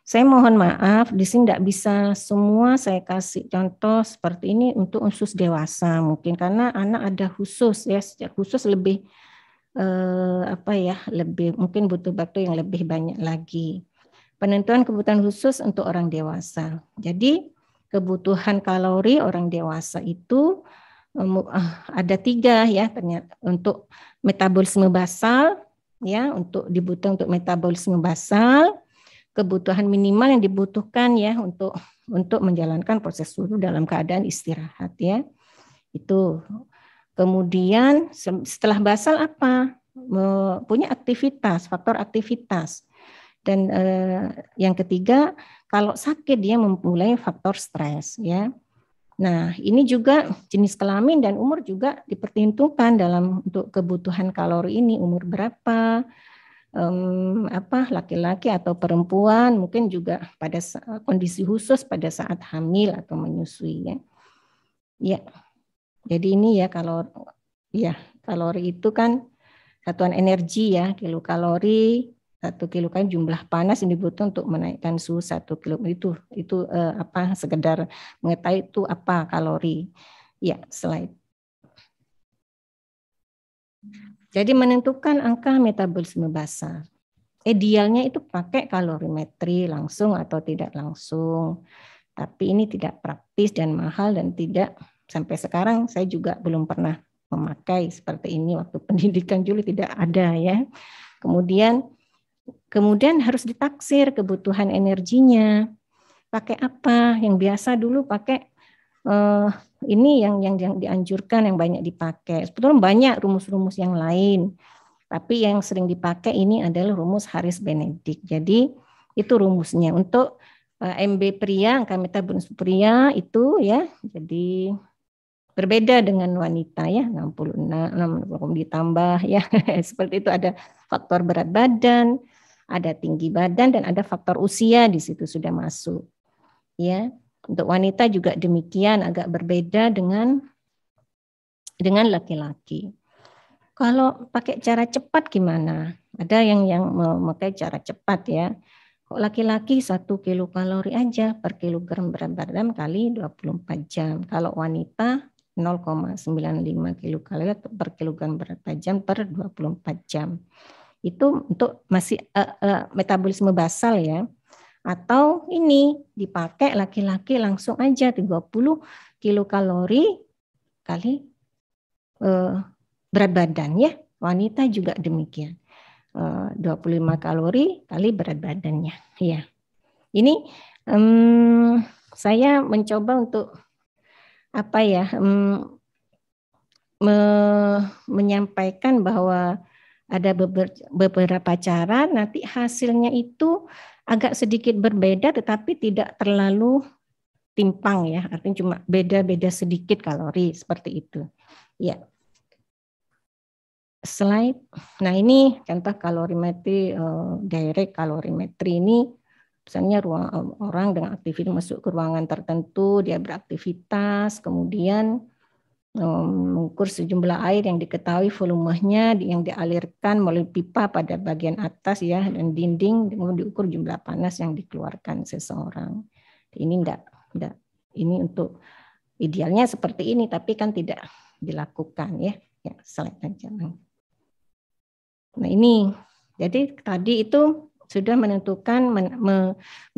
Saya mohon maaf, di sini tidak bisa semua saya kasih contoh seperti ini untuk khusus dewasa mungkin, karena anak ada khusus ya, sejak khusus lebih lebih mungkin butuh waktu yang lebih banyak lagi. penentuan kebutuhan khusus untuk orang dewasa. Jadi kebutuhan kalori orang dewasa itu ada 3 ya ternyata untuk metabolisme basal ya, untuk dibutuhkan untuk metabolisme basal, kebutuhan minimal yang dibutuhkan ya untuk menjalankan proses tubuh dalam keadaan istirahat ya. Itu. Kemudian setelah basal apa? Punya aktivitas, faktor aktivitas. Dan yang ketiga, kalau sakit dia memulai faktor stres ya. Nah, ini juga jenis kelamin dan umur juga diperhitungkan dalam untuk kebutuhan kalori ini, umur berapa, laki-laki atau perempuan, mungkin juga pada kondisi khusus pada saat hamil atau menyusui ya. Ya. Jadi ini ya kalori itu kan satuan energi ya, kilokalori. 1 kilokalori jumlah panas yang dibutuhkan untuk menaikkan suhu 1 kilo itu sekedar mengetahui itu apa kalori. Ya, slide. Jadi menentukan angka metabolisme basal. Idealnya itu pakai kalorimetri langsung atau tidak langsung. Tapi ini tidak praktis dan mahal dan tidak sampai sekarang saya juga belum pernah memakai seperti ini waktu pendidikan dulu tidak ada ya. Kemudian harus ditaksir kebutuhan energinya. Pakai apa? Yang biasa dulu pakai ini yang dianjurkan, yang banyak dipakai. Sebetulnya banyak rumus-rumus yang lain. Tapi yang sering dipakai ini adalah rumus Harris-Benedict. Jadi itu rumusnya untuk MB pria, angka metabolisme pria itu ya. Jadi berbeda dengan wanita ya, 66 ditambah ya. Seperti itu, ada faktor berat badan, ada tinggi badan, dan ada faktor usia di situ sudah masuk. Ya, untuk wanita juga demikian, agak berbeda dengan laki-laki. Kalau pakai cara cepat gimana? Ada yang memakai cara cepat ya. Kok laki-laki 1 kilokalori aja per kilogram berat badan kali 24 jam. Kalau wanita 0,95 kilokalori per kilogram berat badan per 24 jam. Itu untuk masih metabolisme basal ya. Atau ini dipakai laki-laki langsung aja 30 kilokalori kali berat badan ya. Wanita juga demikian. 25 kalori kali berat badannya ya. Ini saya mencoba untuk menyampaikan bahwa ada beberapa cara, nanti hasilnya itu agak sedikit berbeda tetapi tidak terlalu timpang ya, artinya cuma beda-beda sedikit kalori seperti itu. Ya. Slide. Nah, ini contoh kalorimetri direct kalorimetri ini misalnya orang dengan aktivitas masuk ke ruangan tertentu, dia beraktivitas, kemudian mengukur sejumlah air yang diketahui volumenya yang dialirkan melalui pipa pada bagian atas ya dan dinding, kemudian diukur jumlah panas yang dikeluarkan seseorang. Ini enggak ini untuk idealnya seperti ini, tapi kan tidak dilakukan ya. Ya, slide aja. Nah ini, jadi tadi itu sudah menentukan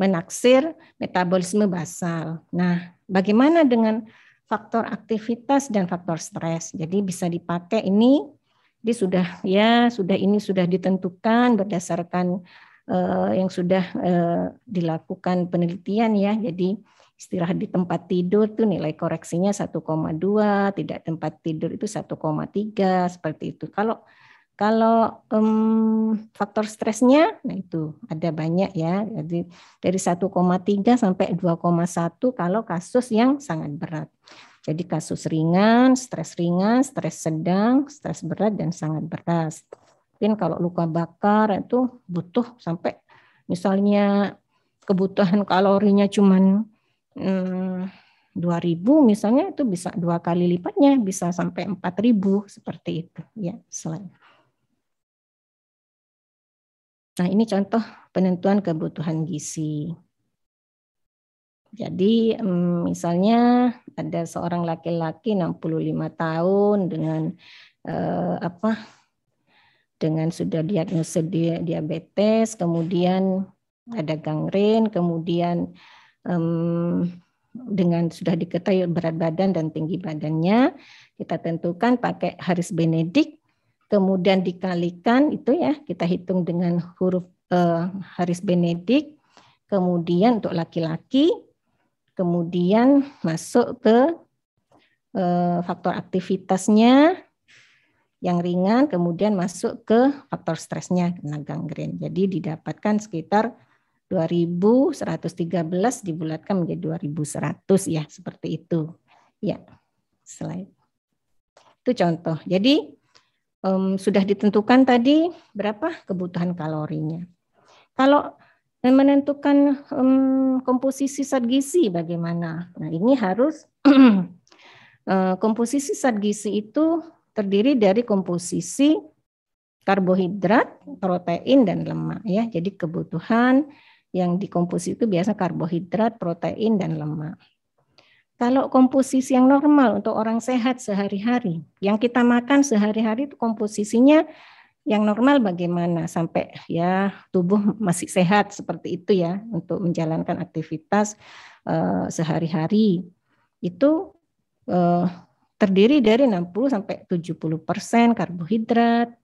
menaksir metabolisme basal. Nah, bagaimana dengan faktor aktivitas dan faktor stres? Jadi bisa dipakai ini sudah ditentukan berdasarkan yang sudah dilakukan penelitian ya. Jadi istirahat di tempat tidur tuh nilai koreksinya 1,2, tidak tempat tidur itu 1,3 seperti itu. Kalau faktor stresnya, nah itu ada banyak ya, jadi dari 1,3 sampai 2,1 kalau kasus yang sangat berat. Jadi kasus ringan, stres sedang, stres berat, dan sangat berat. Mungkin kalau luka bakar itu butuh sampai misalnya kebutuhan kalorinya cuman 2.000 misalnya, itu bisa 2 kali lipatnya, bisa sampai 4.000 seperti itu ya. Selain. Nah, ini contoh penentuan kebutuhan gizi. Jadi misalnya ada seorang laki-laki 65 tahun dengan sudah diagnosa diabetes, kemudian ada gangren, kemudian dengan sudah diketahui berat badan dan tinggi badannya, kita tentukan pakai Harris Benedict, kemudian dikalikan itu ya, kita hitung dengan huruf Harris Benedict, kemudian untuk laki-laki, kemudian masuk ke faktor aktivitasnya yang ringan, kemudian masuk ke faktor stresnya kena gangren. Jadi didapatkan sekitar 2113 dibulatkan menjadi 2100 ya, seperti itu. Ya, slide. Itu contoh. Jadi sudah ditentukan tadi berapa kebutuhan kalorinya. Kalau menentukan komposisi zat gizi bagaimana? Nah, ini harus komposisi zat gizi itu terdiri dari komposisi karbohidrat, protein, dan lemak ya. Jadi kebutuhan yang dikomposisi itu biasa karbohidrat, protein, dan lemak. Kalau komposisi yang normal untuk orang sehat sehari-hari, yang kita makan sehari-hari itu komposisinya yang normal bagaimana sampai ya tubuh masih sehat seperti itu ya untuk menjalankan aktivitas sehari-hari. Itu terdiri dari 60-70% karbohidrat,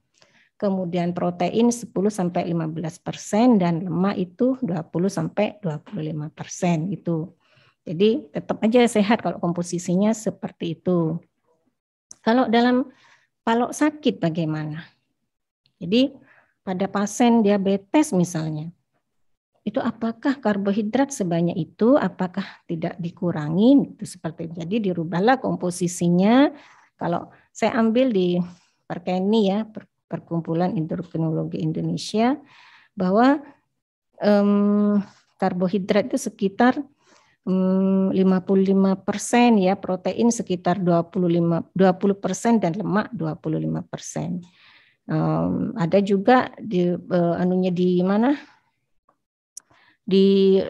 kemudian protein 10-15% dan lemak itu 20-25% itu. Jadi tetap aja sehat kalau komposisinya seperti itu. Kalau sakit bagaimana? Jadi pada pasien diabetes misalnya, itu apakah karbohidrat sebanyak itu, apakah tidak dikurangi, itu seperti itu. Jadi dirubahlah komposisinya. Kalau saya ambil di Perkeni ya, Perkumpulan Endokrinologi Indonesia, bahwa karbohidrat itu sekitar 55% ya, protein sekitar 20% dan lemak 25%. Ada juga di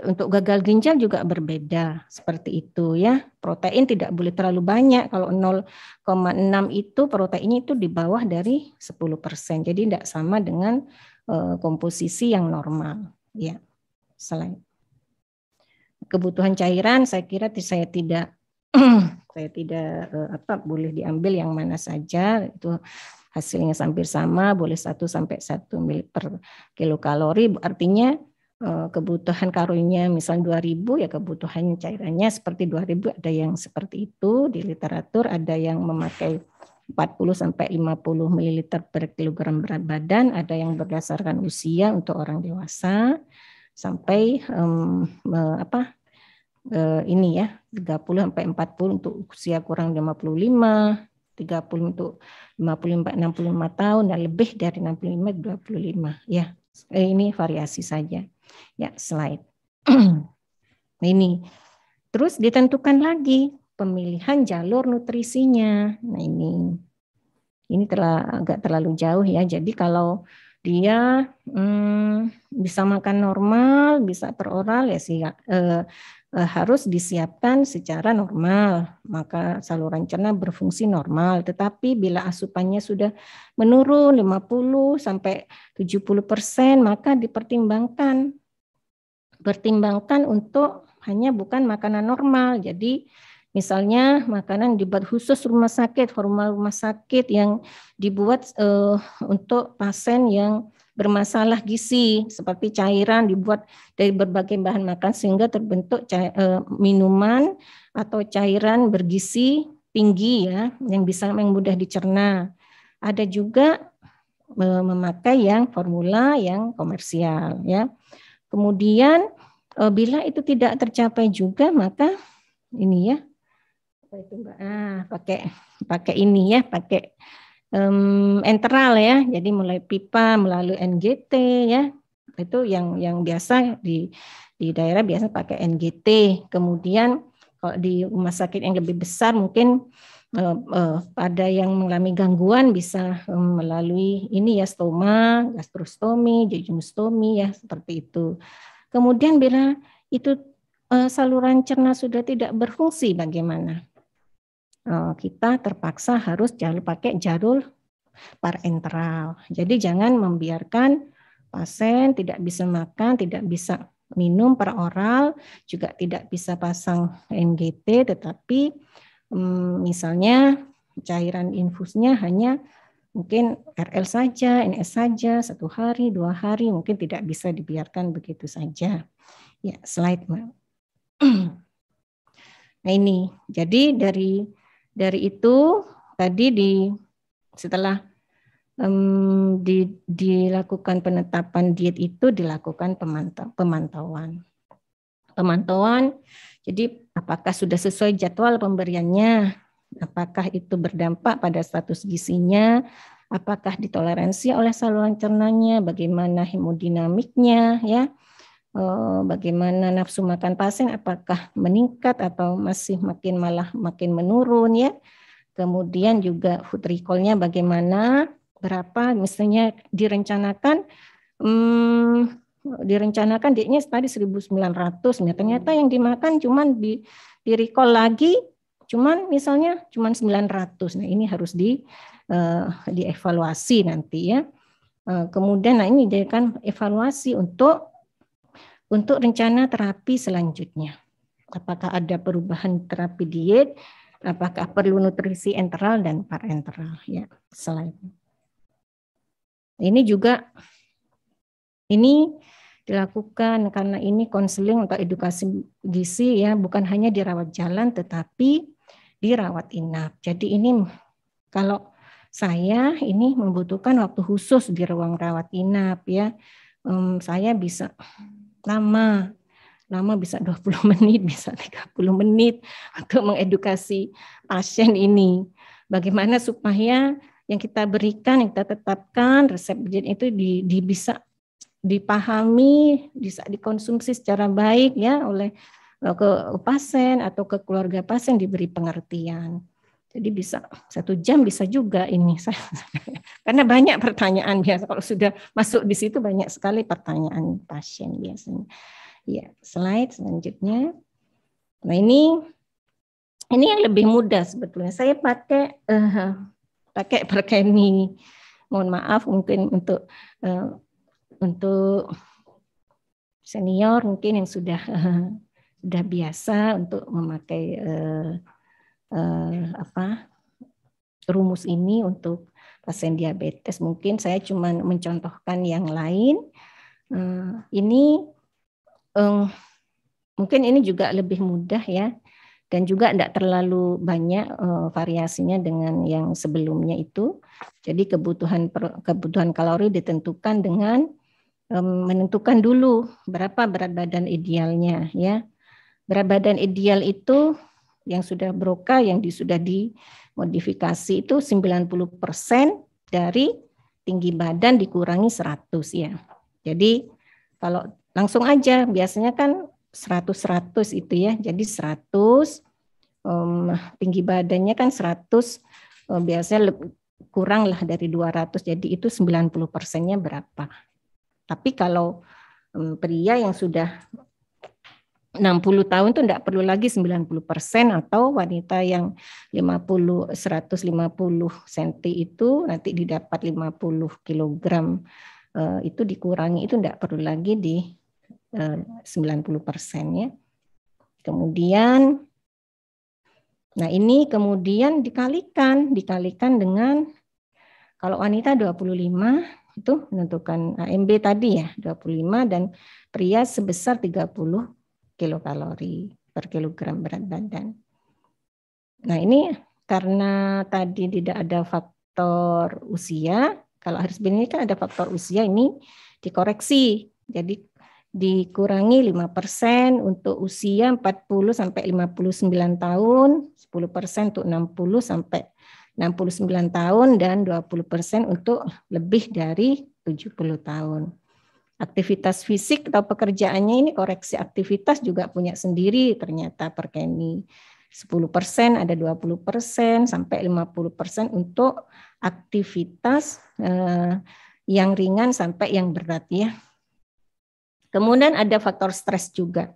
untuk gagal ginjal juga berbeda seperti itu ya. Protein tidak boleh terlalu banyak. Kalau 0,6 itu proteinnya itu di bawah dari 10%. Jadi tidak sama dengan komposisi yang normal ya. Selain kebutuhan cairan saya kira saya tidak boleh diambil yang mana saja, itu hasilnya hampir sama, boleh 1 sampai 1 mili per kilokalori, artinya kebutuhan kalorinya misalnya 2000 ya kebutuhan cairannya seperti 2000, ada yang seperti itu di literatur, ada yang memakai 40 sampai 50 ml per kilogram berat badan, ada yang berdasarkan usia untuk orang dewasa sampai ini ya 30 sampai 40 untuk usia kurang 55, 30 untuk 55 65 tahun dan lebih dari 65 25 ya. Ini variasi saja. Ya, slide. Ini. Terus ditentukan lagi pemilihan jalur nutrisinya. Nah, ini agak terlalu jauh ya. Jadi kalau dia bisa makan normal, bisa per oral ya sih harus disiapkan secara normal, maka saluran cerna berfungsi normal. Tetapi bila asupannya sudah menurun 50 sampai 70%, maka dipertimbangkan untuk hanya bukan makanan normal. Jadi misalnya makanan dibuat khusus rumah sakit, formal rumah sakit yang dibuat untuk pasien yang bermasalah gizi, seperti cairan dibuat dari berbagai bahan makan sehingga terbentuk minuman atau cairan bergizi tinggi ya, yang mudah dicerna. Ada juga memakai yang formula yang komersial ya. Kemudian bila itu tidak tercapai juga, maka ini ya, pakai ini ya, pakai enteral ya, jadi mulai pipa melalui NGT ya, itu yang biasa di daerah biasa pakai NGT. Kemudian kalau di rumah sakit yang lebih besar mungkin pada yang mengalami gangguan bisa melalui ini ya, stoma, gastrostomi, jejunostomi ya, seperti itu. Kemudian bila itu saluran cerna sudah tidak berfungsi bagaimana? Kita terpaksa harus pakai jalur parenteral. Jadi jangan membiarkan pasien tidak bisa makan, tidak bisa minum per oral, juga tidak bisa pasang MGT, tetapi misalnya cairan infusnya hanya mungkin RL saja, NS saja, 1 hari, 2 hari, mungkin tidak bisa dibiarkan begitu saja. Ya, slide, Mbak. Nah ini, jadi dari itu tadi setelah dilakukan penetapan diet itu dilakukan pemantauan. Jadi apakah sudah sesuai jadwal pemberiannya? Apakah itu berdampak pada status gizinya? Apakah ditoleransi oleh saluran cernanya? Bagaimana hemodinamiknya? Ya, bagaimana nafsu makan pasien? Apakah meningkat atau masih malah makin menurun? Ya. Kemudian juga food recall-nya bagaimana? Berapa? Misalnya direncanakan dietnya tadi 1.900, ternyata yang dimakan cuman di recall lagi misalnya 900. Nah, ini harus dievaluasi nanti ya. Kemudian ini jadikan evaluasi untuk rencana terapi selanjutnya. Apakah ada perubahan terapi diet, apakah perlu nutrisi enteral dan parenteral ya. Slide. Ini juga dilakukan karena ini konseling untuk edukasi gizi ya, bukan hanya dirawat jalan tetapi dirawat inap. Jadi ini kalau saya ini membutuhkan waktu khusus di ruang rawat inap ya. Saya bisa lama bisa 20 menit, bisa 30 menit untuk mengedukasi pasien ini. Bagaimana supaya yang kita berikan, yang kita tetapkan resep diet itu bisa dipahami, bisa dikonsumsi secara baik ya oleh ke pasien atau ke keluarga pasien, diberi pengertian. Jadi bisa 1 jam bisa juga ini. Karena banyak pertanyaan biasa kalau sudah masuk di situ, banyak sekali pertanyaan pasien biasanya. Ya, slide selanjutnya. Nah ini yang lebih mudah sebetulnya. Saya pakai Perkeni. Mohon maaf mungkin untuk senior mungkin yang sudah biasa untuk memakai rumus ini untuk pasien diabetes. Mungkin saya cuma mencontohkan yang lain. Mungkin ini juga lebih mudah ya, dan juga tidak terlalu banyak variasinya dengan yang sebelumnya itu. Jadi kebutuhan kalori ditentukan dengan menentukan dulu berapa berat badan idealnya ya. Berat badan ideal itu yang sudah BROCA, yang sudah dimodifikasi itu 90% dari tinggi badan dikurangi 100 ya. Jadi kalau langsung aja biasanya kan 100 itu ya. Jadi 100 tinggi badannya kan 100 biasanya kurang lah dari 200. Jadi itu 90%-nya berapa? Tapi kalau pria yang sudah 60 tahun itu tidak perlu lagi 90%, atau wanita yang 150 cm itu nanti didapat 50 kg itu dikurangi, itu tidak perlu lagi di 90% ya. Kemudian nah ini kemudian dikalikan dengan kalau wanita 25 itu menentukan AMB tadi ya 25, dan pria sebesar 30 kilokalori per kilogram berat badan. Nah ini karena tadi tidak ada faktor usia, kalau harus ini kan ada faktor usia, ini dikoreksi. Jadi dikurangi 5% untuk usia 40 sampai 59 tahun, 10% untuk 60 sampai 69 tahun, dan 20% untuk lebih dari 70 tahun. Aktivitas fisik atau pekerjaannya ini koreksi aktivitas juga punya sendiri ternyata Perkeni. 10%, ada 20% sampai 50% untuk aktivitas yang ringan sampai yang berat ya. Kemudian ada faktor stres juga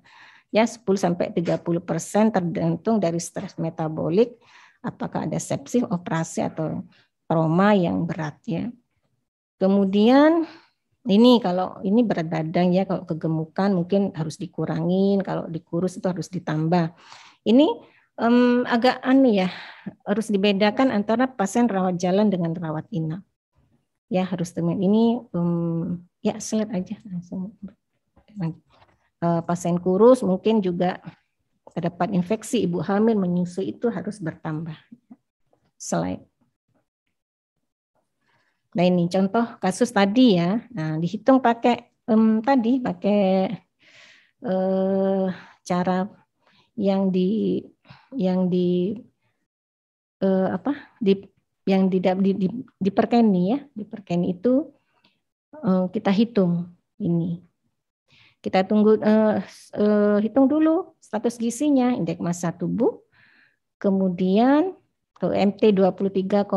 ya, 10 sampai 30% tergantung dari stres metabolik, apakah ada sepsis, operasi atau trauma yang berat ya. Kemudian Ini kalau ini berat badan ya, kalau kegemukan mungkin harus dikurangin, kalau dikurus itu harus ditambah. Ini agak aneh ya, harus dibedakan antara pasien rawat jalan dengan rawat inap. Ya harus teman ini ya slide aja langsung. Pasien kurus mungkin juga terdapat infeksi, ibu hamil menyusui itu harus bertambah. Slide. Nah ini contoh kasus tadi ya. Nah dihitung pakai tadi pakai cara yang di Perkeni ya. Di Perkeni itu kita hitung ini. Kita tunggu hitung dulu status gizinya, indeks massa tubuh, kemudian MT 23,03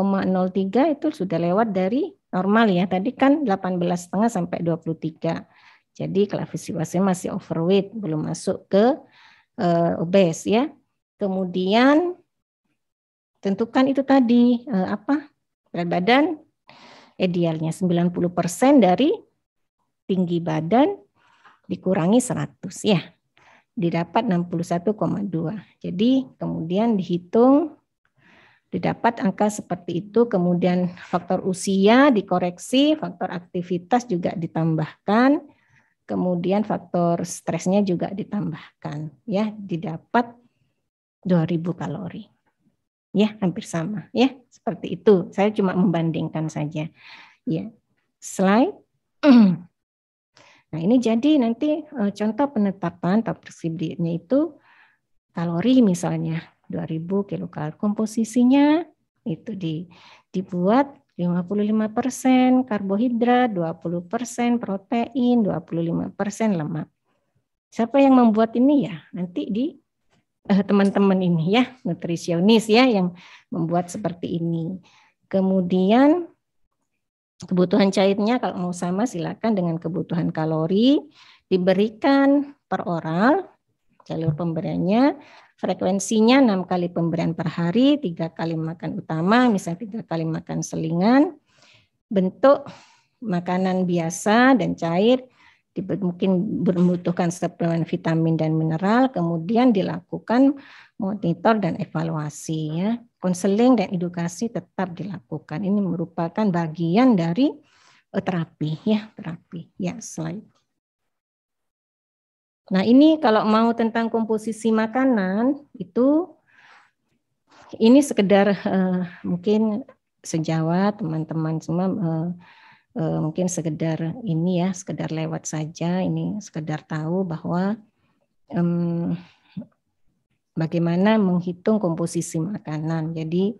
itu sudah lewat dari normal ya. Tadi kan 18,5 sampai 23. Jadi klasifikasi masih overweight, belum masuk ke obes ya. Kemudian tentukan itu tadi berat badan idealnya 90% dari tinggi badan dikurangi 100 ya. Didapat 61,2. Jadi kemudian dihitung didapat angka seperti itu, kemudian faktor usia dikoreksi, faktor aktivitas juga ditambahkan, kemudian faktor stresnya juga ditambahkan, ya didapat 2000 kalori. Ya, hampir sama, ya seperti itu. Saya cuma membandingkan saja. Ya, slide. Nah ini jadi nanti contoh penetapan atau preskripsinya itu kalori misalnya. 2000 kilokalori, komposisinya itu dibuat 55% karbohidrat, 20% protein, 25% lemak. Siapa yang membuat ini ya? Nanti di teman-teman ini ya, nutrisionis ya yang membuat seperti ini. Kemudian kebutuhan cairnya kalau mau sama silakan dengan kebutuhan kalori, diberikan per oral, jalur pemberiannya. Frekuensinya 6 kali pemberian per hari, 3 kali makan utama, misalnya 3 kali makan selingan. Bentuk makanan biasa dan cair, mungkin membutuhkan suplemen vitamin dan mineral, kemudian dilakukan monitor dan evaluasi ya. Konseling dan edukasi tetap dilakukan. Ini merupakan bagian dari terapi ya, terapi. Ya, slide. Nah ini kalau mau tentang komposisi makanan itu ini sekedar mungkin sejawat teman-teman semua mungkin sekedar ini ya sekedar lewat saja, ini sekedar tahu bahwa bagaimana menghitung komposisi makanan. Jadi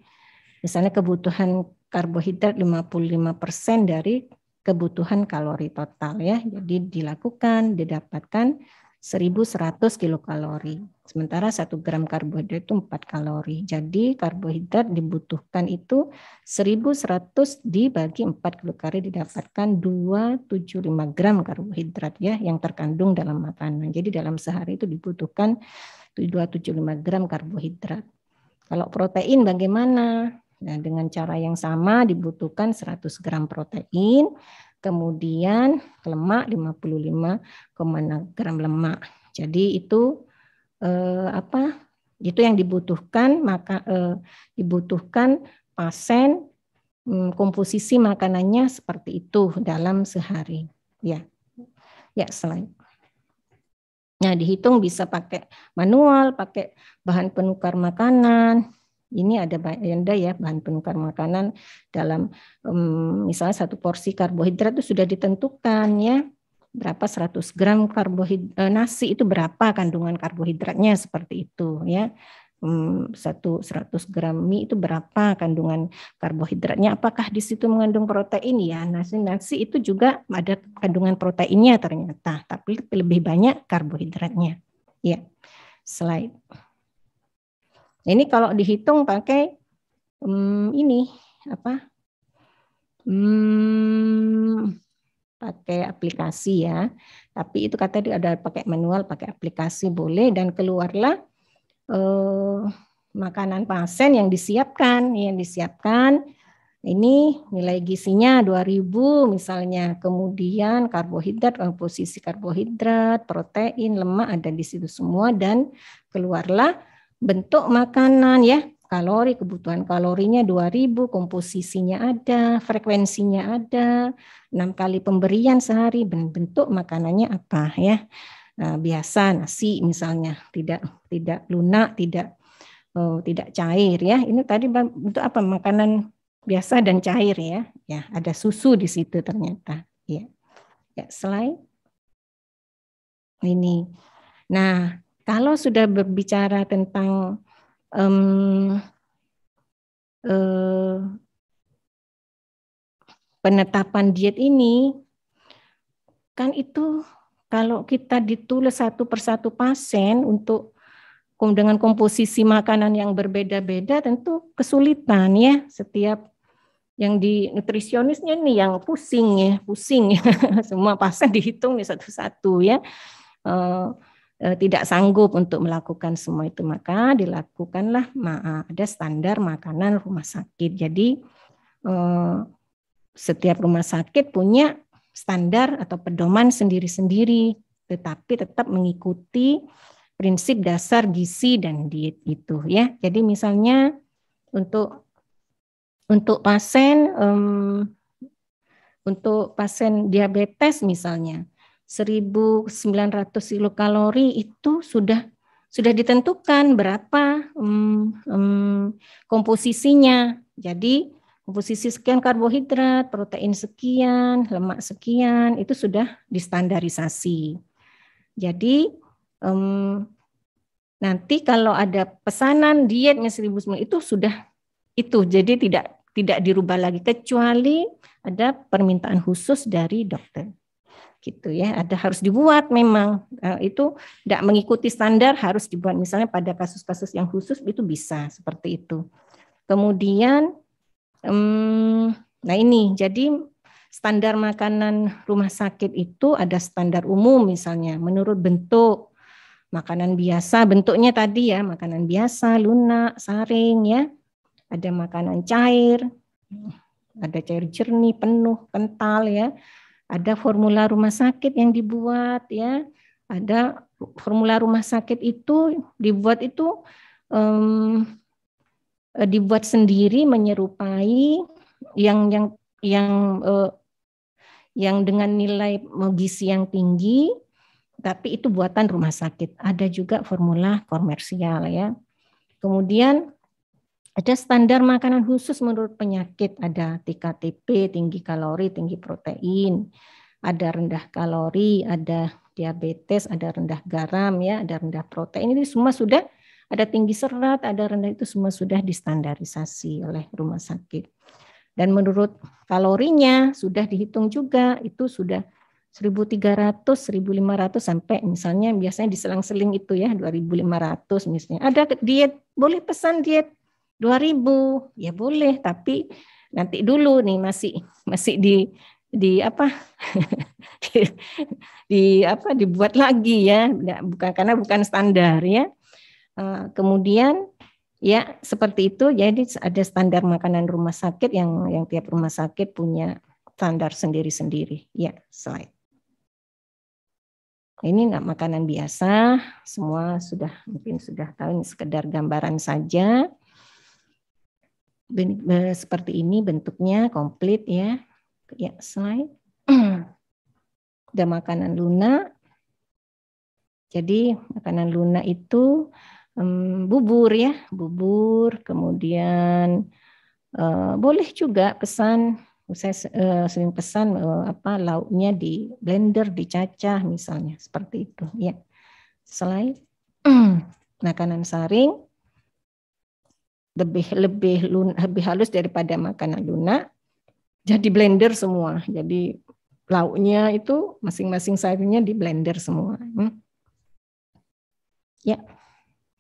misalnya kebutuhan karbohidrat 55% dari kebutuhan kalori total ya. Jadi didapatkan 1100 kilokalori. Sementara 1 gram karbohidrat itu 4 kalori. Jadi karbohidrat dibutuhkan itu 1100 dibagi 4 kilokalori didapatkan 275 gram karbohidrat ya yang terkandung dalam makanan. Jadi dalam sehari itu dibutuhkan 275 gram karbohidrat. Kalau protein bagaimana? Nah, dengan cara yang sama dibutuhkan 100 gram protein. Kemudian lemak 55,6 gram lemak. Jadi itu itu yang dibutuhkan dibutuhkan pasien komposisi makanannya seperti itu dalam sehari. Ya. Ya, slide. Nah, dihitung bisa pakai manual, pakai bahan penukar makanan. Ini ada ya bahan penukar makanan dalam misalnya 1 porsi karbohidrat itu sudah ditentukan ya berapa 100 gram karbohidrat nasi itu berapa kandungan karbohidratnya seperti itu ya 100 gram mie itu berapa kandungan karbohidratnya, apakah di situ mengandung protein ya nasi itu juga ada kandungan proteinnya ternyata tapi lebih banyak karbohidratnya ya. Slide. Ini kalau dihitung pakai ini pakai aplikasi ya. Tapi itu kata ada pakai manual, pakai aplikasi boleh dan keluarlah makanan pasien yang disiapkan Ini nilai gizinya 2000 misalnya, kemudian karbohidrat, komposisi karbohidrat, protein, lemak ada di situ semua, dan keluarlah bentuk makanan ya, kalori, kebutuhan kalorinya 2000, komposisinya ada, frekuensinya ada, 6 kali pemberian sehari, bentuk makanannya apa ya. Nah, biasa nasi misalnya, tidak lunak, tidak cair ya. Ini tadi bentuk apa, makanan biasa dan cair ya. Ya, ada susu di situ ternyata. Ya. Ya, slide. Ini. Nah, kalau sudah berbicara tentang penetapan diet ini, kan itu kalau kita ditulis satu persatu pasien untuk dengan komposisi makanan yang berbeda-beda, tentu kesulitan ya. Setiap yang di nutrisionisnya nih yang pusing ya. Semua pasien dihitung nih satu-satu ya. Tidak sanggup untuk melakukan semua itu, maka dilakukanlah ada standar makanan rumah sakit. Jadi setiap rumah sakit punya standar atau pedoman sendiri-sendiri, tetapi tetap mengikuti prinsip dasar gizi dan diet itu ya. Jadi misalnya untuk pasien diabetes misalnya 1.900 kilokalori itu sudah ditentukan berapa komposisinya. Jadi komposisi sekian karbohidrat, protein sekian, lemak sekian, itu sudah distandarisasi. Jadi nanti kalau ada pesanan diet 1.000 itu sudah itu, jadi tidak dirubah lagi kecuali ada permintaan khusus dari dokter. Gitu ya, harus dibuat memang itu tidak mengikuti standar, harus dibuat misalnya pada kasus-kasus yang khusus itu bisa seperti itu. Kemudian nah ini jadi standar makanan rumah sakit itu ada standar umum misalnya menurut bentuk makanan biasa, bentuknya tadi ya, makanan biasa, lunak, saring ya, ada makanan cair, ada cair jernih, penuh, kental ya. Ada formula rumah sakit yang dibuat ya, ada formula rumah sakit itu dibuat dibuat sendiri menyerupai yang dengan nilai gizi yang tinggi, tapi itu buatan rumah sakit. Ada juga formula komersial ya. Kemudian ada standar makanan khusus menurut penyakit, ada TKTP, tinggi kalori, tinggi protein, ada rendah kalori, ada diabetes, ada rendah garam, ya, ada rendah protein. Ini semua sudah ada tinggi serat, ada rendah, itu semua sudah distandarisasi oleh rumah sakit. Dan menurut kalorinya sudah dihitung juga, itu sudah 1.300, 1.500 sampai misalnya biasanya diselang-seling itu ya 2.500 misalnya. Ada diet, boleh pesan diet 2.000, ya boleh, tapi nanti dulu nih masih di apa dibuat lagi ya, bukan karena bukan standar ya. Kemudian ya seperti itu, jadi ada standar makanan rumah sakit yang tiap rumah sakit punya standar sendiri-sendiri. Ya, slide. Ini enggak makanan biasa, semua mungkin sudah tahu, ini sekedar gambaran saja. Seperti ini bentuknya komplit ya. Ya, slide. Ada makanan lunak. Jadi makanan lunak itu bubur ya, bubur. Kemudian boleh juga pesan, saya sering pesan lauknya di blender, dicacah misalnya, seperti itu ya. Slide. Makanan saring lebih halus daripada makanan lunak, jadi blender semua. Jadi lauknya itu masing-masing sayurnya di blender semua. Ya,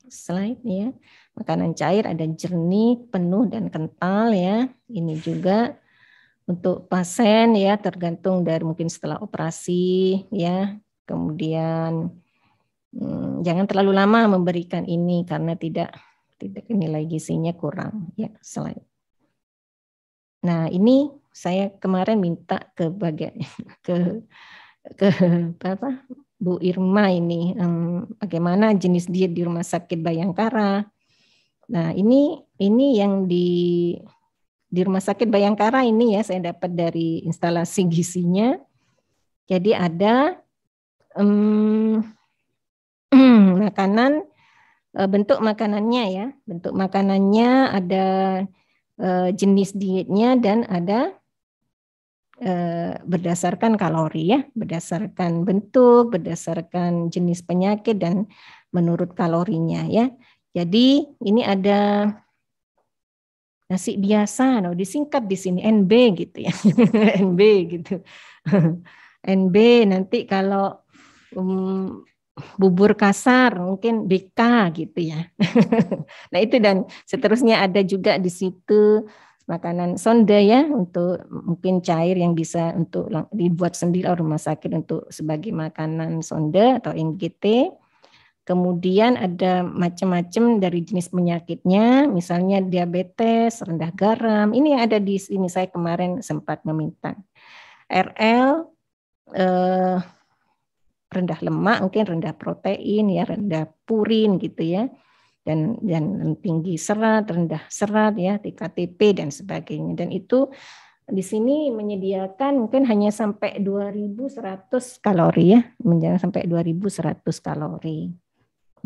slide ya. Makanan cair ada jernih, penuh dan kental ya. Ini juga untuk pasien ya, tergantung dari mungkin setelah operasi ya. Kemudian jangan terlalu lama memberikan ini karena tidak nilai gizinya kurang ya. Slide. Nah, ini saya kemarin minta ke bagian ke apa Bu Irma ini bagaimana jenis diet di Rumah Sakit Bayangkara. Nah, ini yang di Rumah Sakit Bayangkara ini ya saya dapat dari instalasi gizinya. Jadi ada makanan, bentuk makanannya ya, bentuk makanannya ada jenis dietnya dan ada berdasarkan kalori ya, berdasarkan bentuk, berdasarkan jenis penyakit dan menurut kalorinya ya. Jadi ini ada nasi biasa, disingkat di sini NB gitu ya, NB gitu. NB nanti kalau bubur kasar mungkin BK gitu ya. Nah itu dan seterusnya ada juga di situ makanan sonda ya untuk mungkin cair yang bisa untuk dibuat sendiri oleh rumah sakit untuk sebagai makanan sonda atau NGT. Kemudian ada macam-macam dari jenis penyakitnya, misalnya diabetes, rendah garam. Ini yang ada di sini saya kemarin sempat meminta. RL rendah lemak, mungkin rendah protein ya, rendah purin gitu ya. Dan tinggi serat, rendah serat ya, TKTP dan sebagainya. Dan itu di sini menyediakan mungkin hanya sampai 2.100 kalori ya, sampai 2.100 kalori.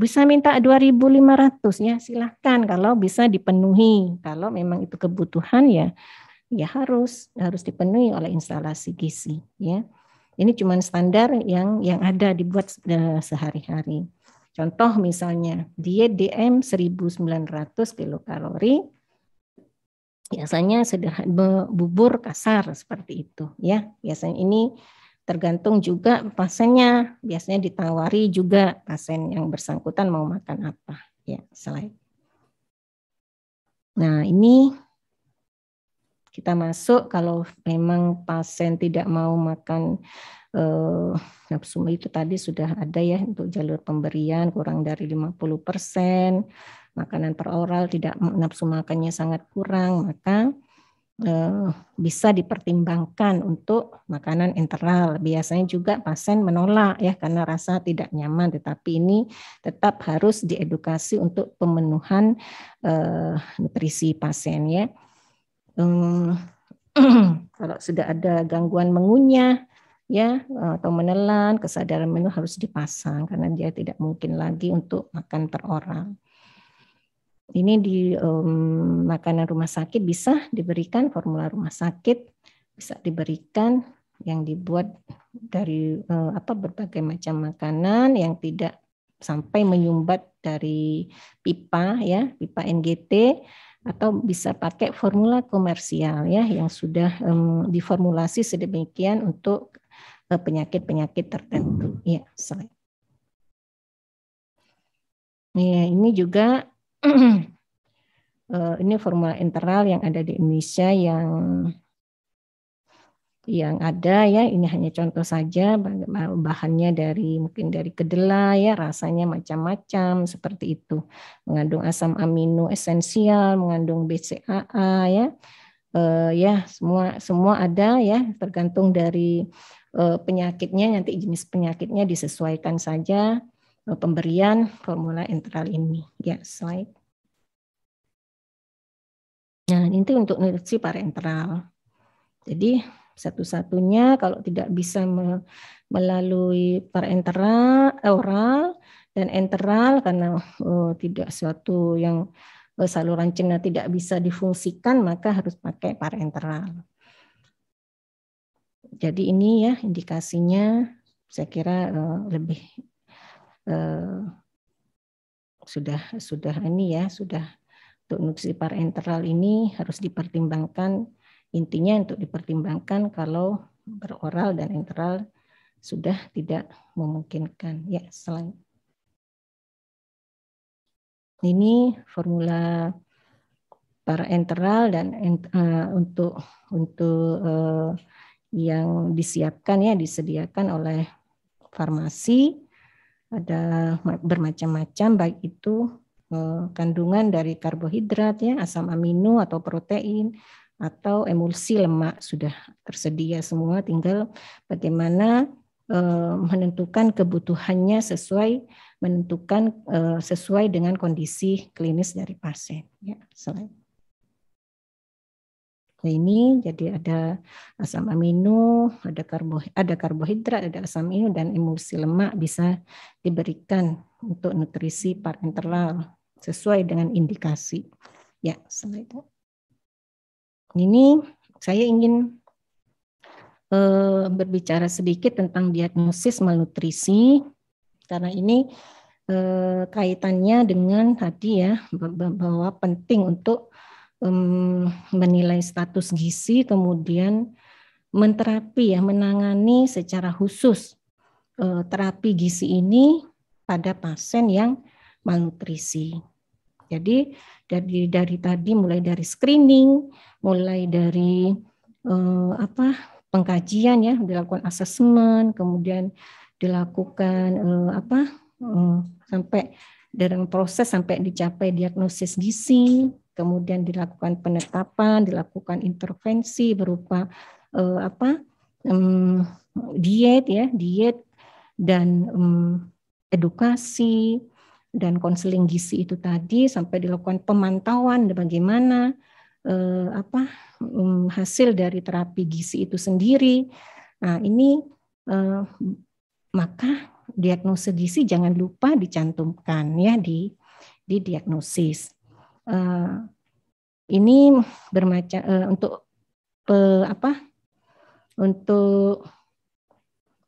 Bisa minta 2.500 ya, silahkan kalau bisa dipenuhi. Kalau memang itu kebutuhan ya harus dipenuhi oleh instalasi gizi ya. Ini cuma standar yang ada dibuat sehari-hari. Contoh misalnya diet DM 1.900 kilokalori, biasanya sederhana bubur kasar seperti itu ya. Biasanya ini tergantung juga pasiennya, biasanya ditawari juga pasien yang bersangkutan mau makan apa ya. Slide. Nah ini kita masuk kalau memang pasien tidak mau makan nafsu itu tadi sudah ada ya untuk jalur pemberian kurang dari 50%, makanan peroral tidak nafsu makannya sangat kurang, maka bisa dipertimbangkan untuk makanan enteral. Biasanya juga pasien menolak ya karena rasa tidak nyaman, tetapi ini tetap harus diedukasi untuk pemenuhan nutrisi pasien ya. Kalau sudah ada gangguan mengunyah ya atau menelan, kesadaran menu harus dipasang karena dia tidak mungkin lagi untuk makan peroral. Ini di makanan rumah sakit bisa diberikan, formula rumah sakit bisa diberikan yang dibuat dari berbagai macam makanan yang tidak sampai menyumbat dari pipa ya, pipa NGT, atau bisa pakai formula komersial ya yang sudah diformulasi sedemikian untuk penyakit-penyakit tertentu. Ya, slide. Ya, ini juga ini formula enteral yang ada di Indonesia yang ada ya, ini hanya contoh saja, bahannya mungkin dari kedelai ya, rasanya macam-macam seperti itu, mengandung asam amino esensial, mengandung BCAA ya, ya semua ada ya, tergantung dari penyakitnya, nanti jenis penyakitnya disesuaikan saja pemberian formula enteral ini ya. Slide. Nah ini untuk nutrisi parenteral. Jadi satu-satunya kalau tidak bisa melalui parenteral, oral dan enteral karena tidak suatu yang saluran cerna tidak bisa difungsikan, maka harus pakai parenteral. Jadi ini ya indikasinya saya kira lebih sudah ini ya, sudah untuk nutrisi parenteral ini harus dipertimbangkan. Intinya untuk dipertimbangkan kalau beroral dan enteral sudah tidak memungkinkan. Ya, slide. Ini formula parenteral dan untuk yang disiapkan ya, disediakan oleh farmasi, ada bermacam-macam, baik itu kandungan dari karbohidrat ya, asam amino atau protein, atau emulsi lemak sudah tersedia semua, tinggal bagaimana menentukan kebutuhannya sesuai dengan kondisi klinis dari pasien. Ya, selain ini jadi ada asam amino, ada karbohidrat, ada asam amino dan emulsi lemak bisa diberikan untuk nutrisi parenteral sesuai dengan indikasi. Ya, selanjutnya. Ini saya ingin berbicara sedikit tentang diagnosis malnutrisi karena ini kaitannya dengan tadi ya, bahwa penting untuk menilai status gizi, kemudian menangani secara khusus terapi gizi ini pada pasien yang malnutrisi. Jadi dari tadi mulai dari screening, mulai dari pengkajian ya, dilakukan asesmen, kemudian dilakukan sampai dalam proses sampai dicapai diagnosis gizi, kemudian dilakukan penetapan, dilakukan intervensi berupa diet dan edukasi dan konseling gizi itu tadi, sampai dilakukan pemantauan bagaimana hasil dari terapi gizi itu sendiri. Nah, ini maka diagnosis gizi jangan lupa dicantumkan ya di diagnosis. Ini bermacam untuk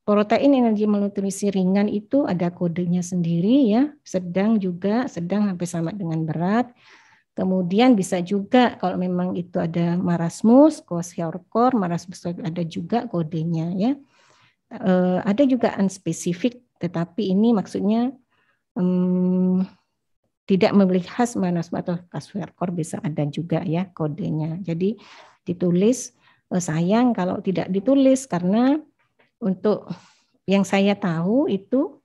protein energi malnutrisi ringan itu ada kodenya sendiri ya, sedang sampai sama dengan berat. Kemudian bisa juga kalau memang itu ada marasmus, kwashiorkor, marasmus ada juga kodenya ya. Ada juga unspesifik, tetapi ini maksudnya tidak memiliki khas marasmus atau kwashiorkor, bisa ada juga ya kodenya. Jadi ditulis, sayang kalau tidak ditulis karena untuk yang saya tahu itu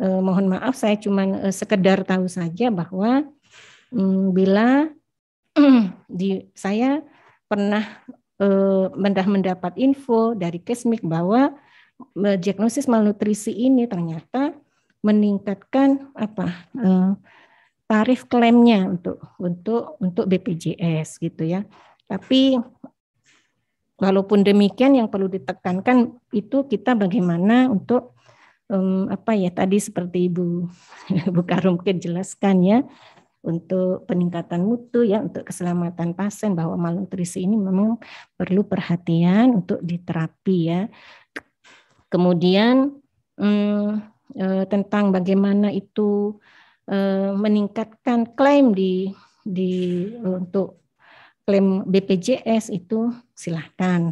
mohon maaf saya cuma sekedar tahu saja bahwa bila saya pernah mendapat info dari Kesmik bahwa diagnosis malnutrisi ini ternyata meningkatkan tarif klaimnya untuk BPJS gitu ya. Tapi walaupun demikian yang perlu ditekankan itu kita bagaimana untuk tadi seperti Ibu Karum mungkin jelaskan ya, untuk peningkatan mutu ya, untuk keselamatan pasien, bahwa malnutrisi ini memang perlu perhatian untuk diterapi ya. Kemudian tentang bagaimana itu meningkatkan klaim untuk klaim BPJS itu silahkan.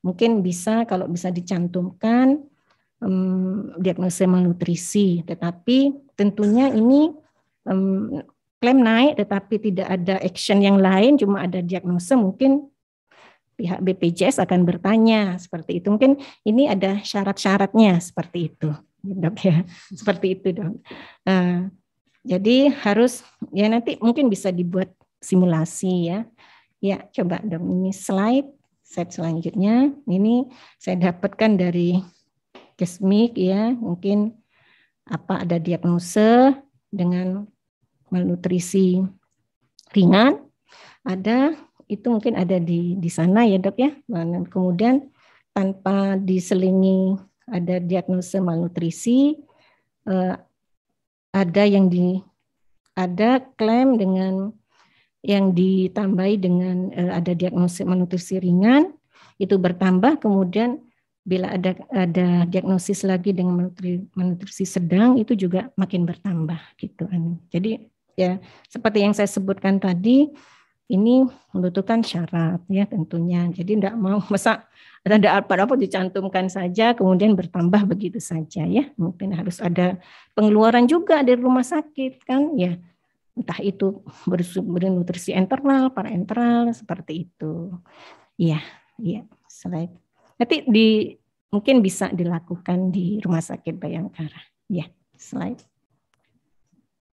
Mungkin bisa kalau bisa dicantumkan diagnosis malnutrisi, tetapi tentunya ini klaim naik tetapi tidak ada action yang lain, cuma ada diagnosis, mungkin pihak BPJS akan bertanya seperti itu. Mungkin ini ada syarat-syaratnya seperti itu, Dok ya. Seperti itu, Dok. Jadi harus ya nanti mungkin bisa dibuat simulasi ya. Ya, coba Dok, ini slide selanjutnya. Ini saya dapatkan dari Kesmik ya, mungkin ada diagnosis dengan malnutrisi ringan, ada itu mungkin ada di sana ya Dok ya. Kemudian tanpa diselingi ada diagnosis malnutrisi, ada klaim dengan yang ditambahi dengan ada diagnosis malnutrisi ringan, itu bertambah, kemudian bila ada diagnosis lagi dengan malnutrisi sedang itu juga makin bertambah gitu. Jadi ya seperti yang saya sebutkan tadi, ini membutuhkan syarat ya tentunya. Jadi tidak mau masa ada apa-apa dicantumkan saja kemudian bertambah begitu saja ya. Mungkin harus ada pengeluaran juga dari rumah sakit kan ya. Entah itu bernutrisi enteral, parenteral seperti itu. Iya, slide. Nanti mungkin bisa dilakukan di Rumah Sakit Bayangkara. Ya, slide.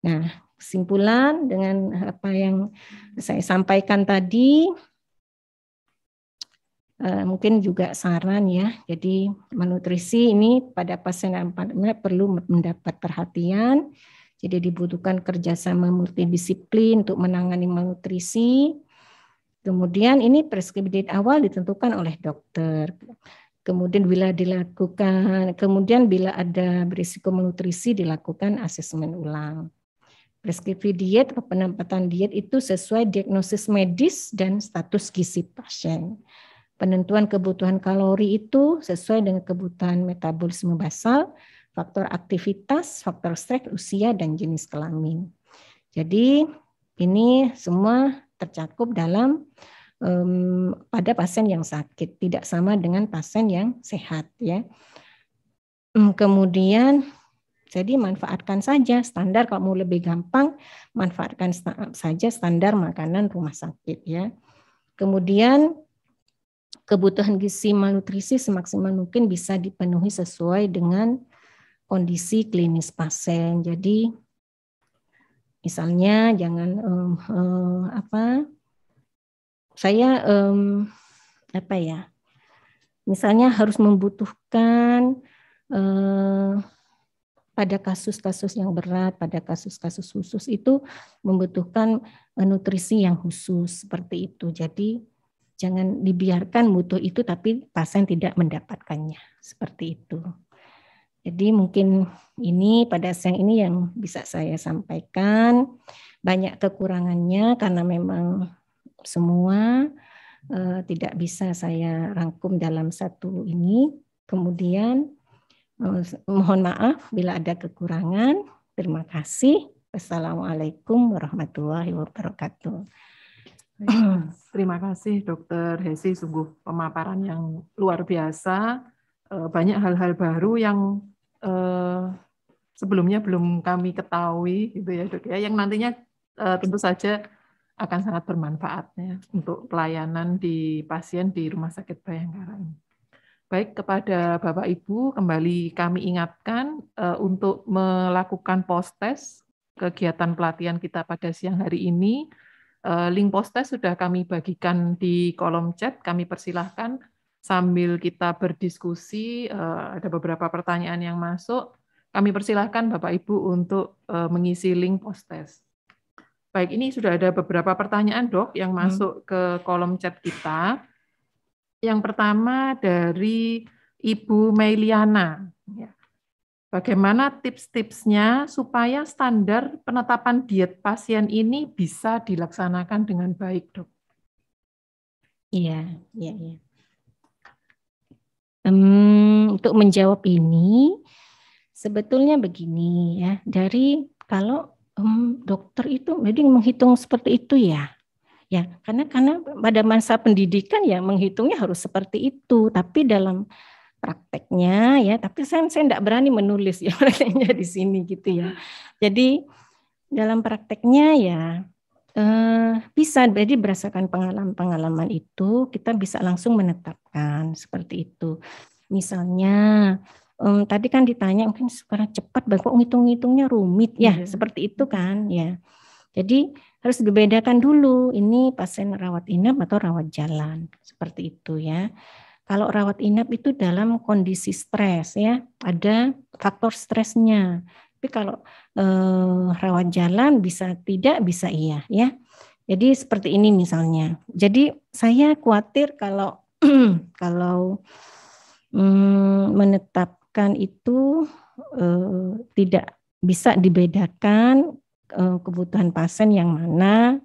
Nah, kesimpulan dengan apa yang saya sampaikan tadi, mungkin juga saran ya. Jadi malnutrisi ini pada pasien yang perlu mendapat perhatian. Jadi dibutuhkan kerjasama multidisiplin untuk menangani malnutrisi. Kemudian ini preskripsi diet awal ditentukan oleh dokter. Kemudian bila ada berisiko malnutrisi dilakukan asesmen ulang. Preskripsi diet atau penempatan diet itu sesuai diagnosis medis dan status gizi pasien. Penentuan kebutuhan kalori itu sesuai dengan kebutuhan metabolisme basal, faktor aktivitas, faktor stres, usia, dan jenis kelamin. Jadi ini semua tercakup dalam pada pasien yang sakit, tidak sama dengan pasien yang sehat ya. Kemudian jadi manfaatkan saja standar, kalau mau lebih gampang manfaatkan saja standar makanan rumah sakit ya. Kemudian kebutuhan gizi malnutrisi semaksimal mungkin bisa dipenuhi sesuai dengan kondisi klinis pasien. Jadi misalnya jangan misalnya harus membutuhkan pada kasus-kasus yang berat, pada kasus-kasus khusus itu membutuhkan nutrisi yang khusus seperti itu. Jadi jangan dibiarkan butuh itu tapi pasien tidak mendapatkannya seperti itu. Jadi mungkin ini pada siang ini yang bisa saya sampaikan. Banyak kekurangannya karena memang semua tidak bisa saya rangkum dalam satu ini. Kemudian mohon maaf bila ada kekurangan. Terima kasih. Wassalamualaikum warahmatullahi wabarakatuh. Terima kasih Dokter Hesi, sungguh pemaparan yang luar biasa. Banyak hal-hal baru yang sebelumnya belum kami ketahui, gitu ya Dok ya, yang nantinya tentu saja akan sangat bermanfaat ya, untuk pelayanan di pasien di Rumah Sakit Bayangkara ini. Baik, kepada Bapak Ibu kembali kami ingatkan untuk melakukan post-test kegiatan pelatihan kita pada siang hari ini. Link post-test sudah kami bagikan di kolom chat, kami persilahkan sambil kita berdiskusi, ada beberapa pertanyaan yang masuk, kami persilahkan Bapak Ibu untuk mengisi link post-test. Baik, ini sudah ada beberapa pertanyaan Dok yang masuk ke kolom chat kita. Yang pertama dari Ibu Meiliana. Bagaimana tips-tipsnya supaya standar penetapan diet pasien ini bisa dilaksanakan dengan baik, Dok? Iya. Untuk menjawab ini, sebetulnya begini ya, dari kalau dokter itu jadi menghitung seperti itu ya. Ya, karena pada masa pendidikan ya menghitungnya harus seperti itu, tapi dalam prakteknya ya, tapi saya tidak berani menulis ya prakteknya di sini gitu ya. Jadi dalam prakteknya ya bisa, jadi berdasarkan pengalaman itu kita bisa langsung menetapkan seperti itu. Misalnya tadi kan ditanya mungkin sekarang cepat, kok ngitung-ngitungnya rumit ya, seperti itu kan ya. Jadi harus dibedakan dulu ini pasien rawat inap atau rawat jalan seperti itu ya. Kalau rawat inap itu dalam kondisi stres ya, ada faktor stresnya. Tapi kalau rawat jalan bisa tidak, bisa iya ya. Jadi seperti ini misalnya. Jadi saya khawatir kalau kalau menetapkan itu tidak bisa dibedakan kebutuhan pasien yang mana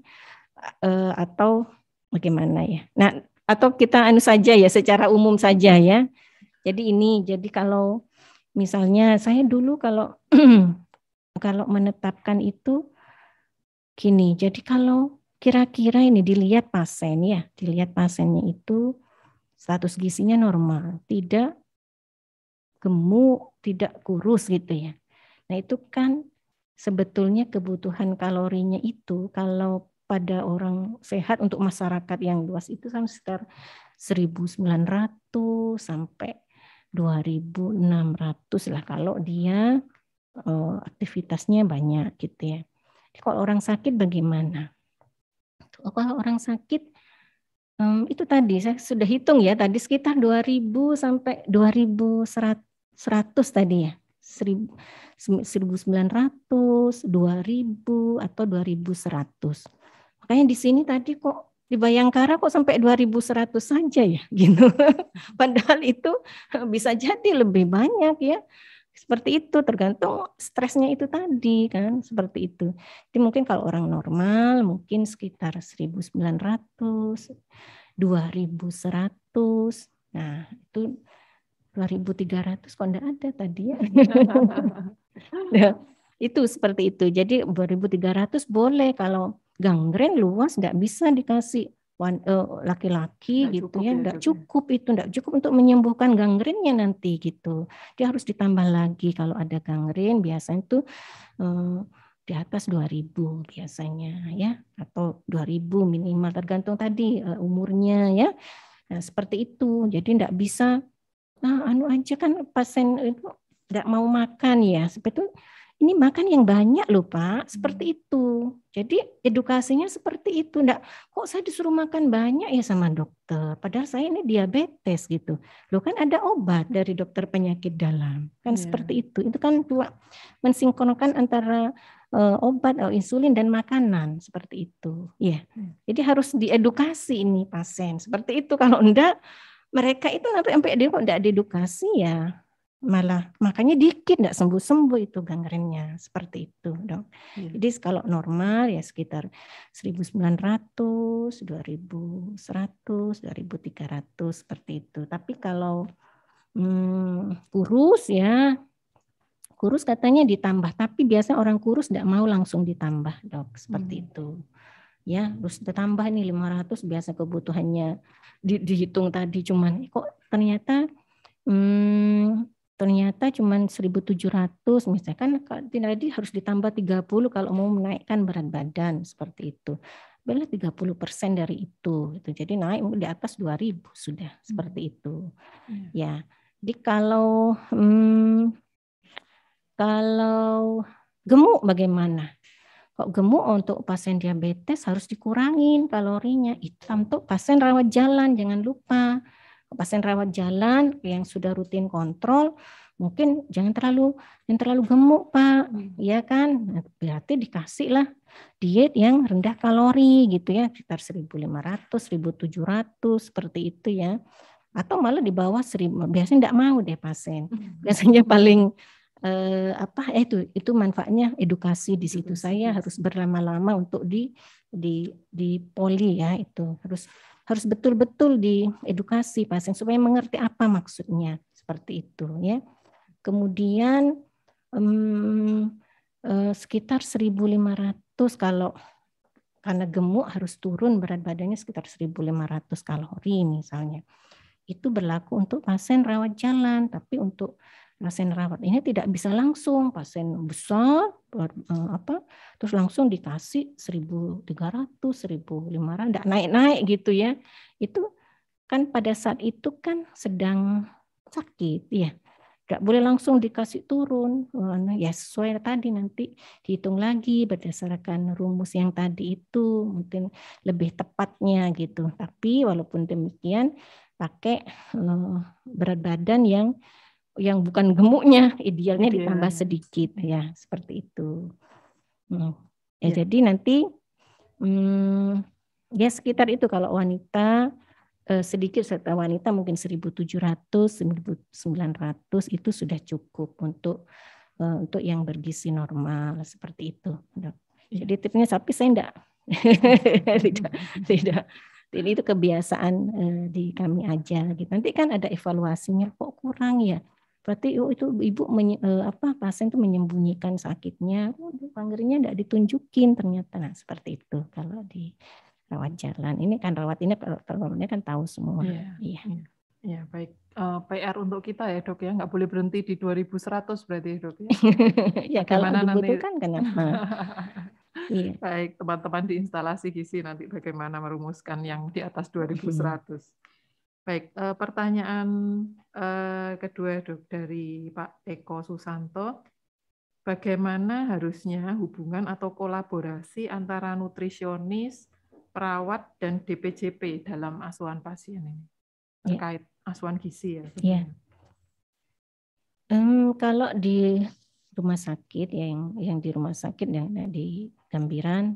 atau bagaimana ya. Nah, atau kita saja ya, secara umum saja ya. Jadi kalau misalnya saya dulu kalau kalau menetapkan itu gini. Jadi kalau kira-kira ini dilihat pasien ya, dilihat pasiennya itu status gizinya normal, tidak gemuk, tidak kurus gitu ya. Nah, itu kan sebetulnya kebutuhan kalorinya itu kalau pada orang sehat untuk masyarakat yang luas itu sampai sekitar 1.900 sampai 2.600 lah kalau dia aktivitasnya banyak gitu ya. Kalau orang sakit bagaimana? Kalau orang sakit Itu tadi saya sudah hitung ya, tadi sekitar 2.000 sampai 2.100 tadi ya. 1.900, 2.000 atau 2.100. Makanya di sini tadi kok di Bayangkara kok sampai 2.100 saja ya gitu. Padahal itu bisa jadi lebih banyak ya. Seperti itu, tergantung stresnya itu tadi kan, seperti itu. Jadi mungkin kalau orang normal mungkin sekitar 1.900, 2.100. Nah, itu 2.300 kok enggak ada tadi ya. Nah, itu seperti itu. Jadi 2.300 boleh, kalau gangren luas enggak bisa dikasih laki-laki gitu ya, enggak cukup itu, enggak cukup untuk menyembuhkan gangrennya nanti gitu. Dia harus ditambah lagi kalau ada gangren biasanya itu di atas 2.000 biasanya ya, atau 2.000 minimal tergantung tadi umurnya ya. Nah, seperti itu. Jadi enggak bisa aja kan pasien itu enggak mau makan ya. Seperti itu. Ini makan yang banyak loh Pak, seperti itu. Jadi edukasinya seperti itu. Enggak, kok saya disuruh makan banyak ya sama dokter, padahal saya ini diabetes gitu. Loh kan ada obat dari dokter penyakit dalam. Kan seperti itu. Itu kan mensinkronkan antara obat atau insulin dan makanan, seperti itu. Ya. Jadi harus diedukasi ini pasien. Seperti itu, kalau enggak mereka itu nanti sampai dia kok enggak diedukasi ya, malah makanya dikit enggak sembuh-sembuh itu gangrennya, seperti itu dok. Jadi kalau normal ya sekitar 1.900, 2.100, 2.300 seperti itu. Tapi kalau kurus ya, kurus katanya ditambah, tapi biasanya orang kurus enggak mau langsung ditambah dok, seperti itu. Ya, terus ditambah nih 500 biasa kebutuhannya dihitung tadi, cuman kok ternyata cuman 1.700 misalkan, tadi harus ditambah 30 kalau mau menaikkan berat badan, seperti itu. Beli 30% dari itu. Jadi naik di atas 2.000 sudah, seperti itu. Ya. Jadi kalau gemuk bagaimana? Kok gemuk untuk pasien diabetes harus dikurangin kalorinya. Itu untuk pasien rawat jalan, jangan lupa. Pasien rawat jalan yang sudah rutin kontrol, mungkin jangan terlalu gemuk Pak, ya kan? Berarti dikasihlah diet yang rendah kalori gitu ya, sekitar 1.500, 1.700 seperti itu ya. Atau malah di bawah 1.000, biasanya enggak mau deh pasien. Biasanya paling itu manfaatnya edukasi di situ. Saya harus berlama-lama untuk di poli ya, itu harus betul-betul diedukasi pasien supaya mengerti apa maksudnya, seperti itu ya. Kemudian sekitar 1.500 kalau karena gemuk harus turun berat badannya sekitar 1.500 kalori misalnya. Itu berlaku untuk pasien rawat jalan, tapi untuk pasien rawat ini tidak bisa langsung, pasien besar terus langsung dikasih 1.300, 1.500, enggak naik-naik gitu ya. Itu kan pada saat itu kan sedang sakit ya. Enggak boleh langsung dikasih turun. Ya sesuai tadi, nanti dihitung lagi berdasarkan rumus yang tadi itu, mungkin lebih tepatnya gitu. Tapi walaupun demikian pakai berat badan yang bukan gemuknya, idealnya ditambah sedikit ya, seperti itu. Ya. Jadi nanti ya sekitar itu kalau wanita sedikit, serta wanita mungkin 1.700, 1.900 itu sudah cukup untuk yang bergizi normal, seperti itu. Jadi tipsnya, tapi saya tidak. Ini itu kebiasaan di kami aja gitu. Nanti kan ada evaluasinya, kok kurang ya. Berarti itu ibu pasien itu menyembunyikan sakitnya, gangrennya enggak ditunjukin ternyata. Nah, seperti itu kalau di rawat jalan. Ini kan rawat ini perempuannya kan tahu semua. Iya. Ya, baik. PR untuk kita ya dok ya, nggak boleh berhenti di 2.100 berarti dok ya. Ya kalau dibutuhkan kenapa? Iya. Baik, teman-teman di instalasi gizi nanti bagaimana merumuskan yang di atas 2.100. Baik, pertanyaan kedua dok dari Pak Eko Susanto. Bagaimana harusnya hubungan atau kolaborasi antara nutrisionis, perawat dan DPJP dalam asuhan pasien ini terkait asuhan gizi ya. Ya. Kalau di rumah sakit yang di rumah sakit yang di Gambiran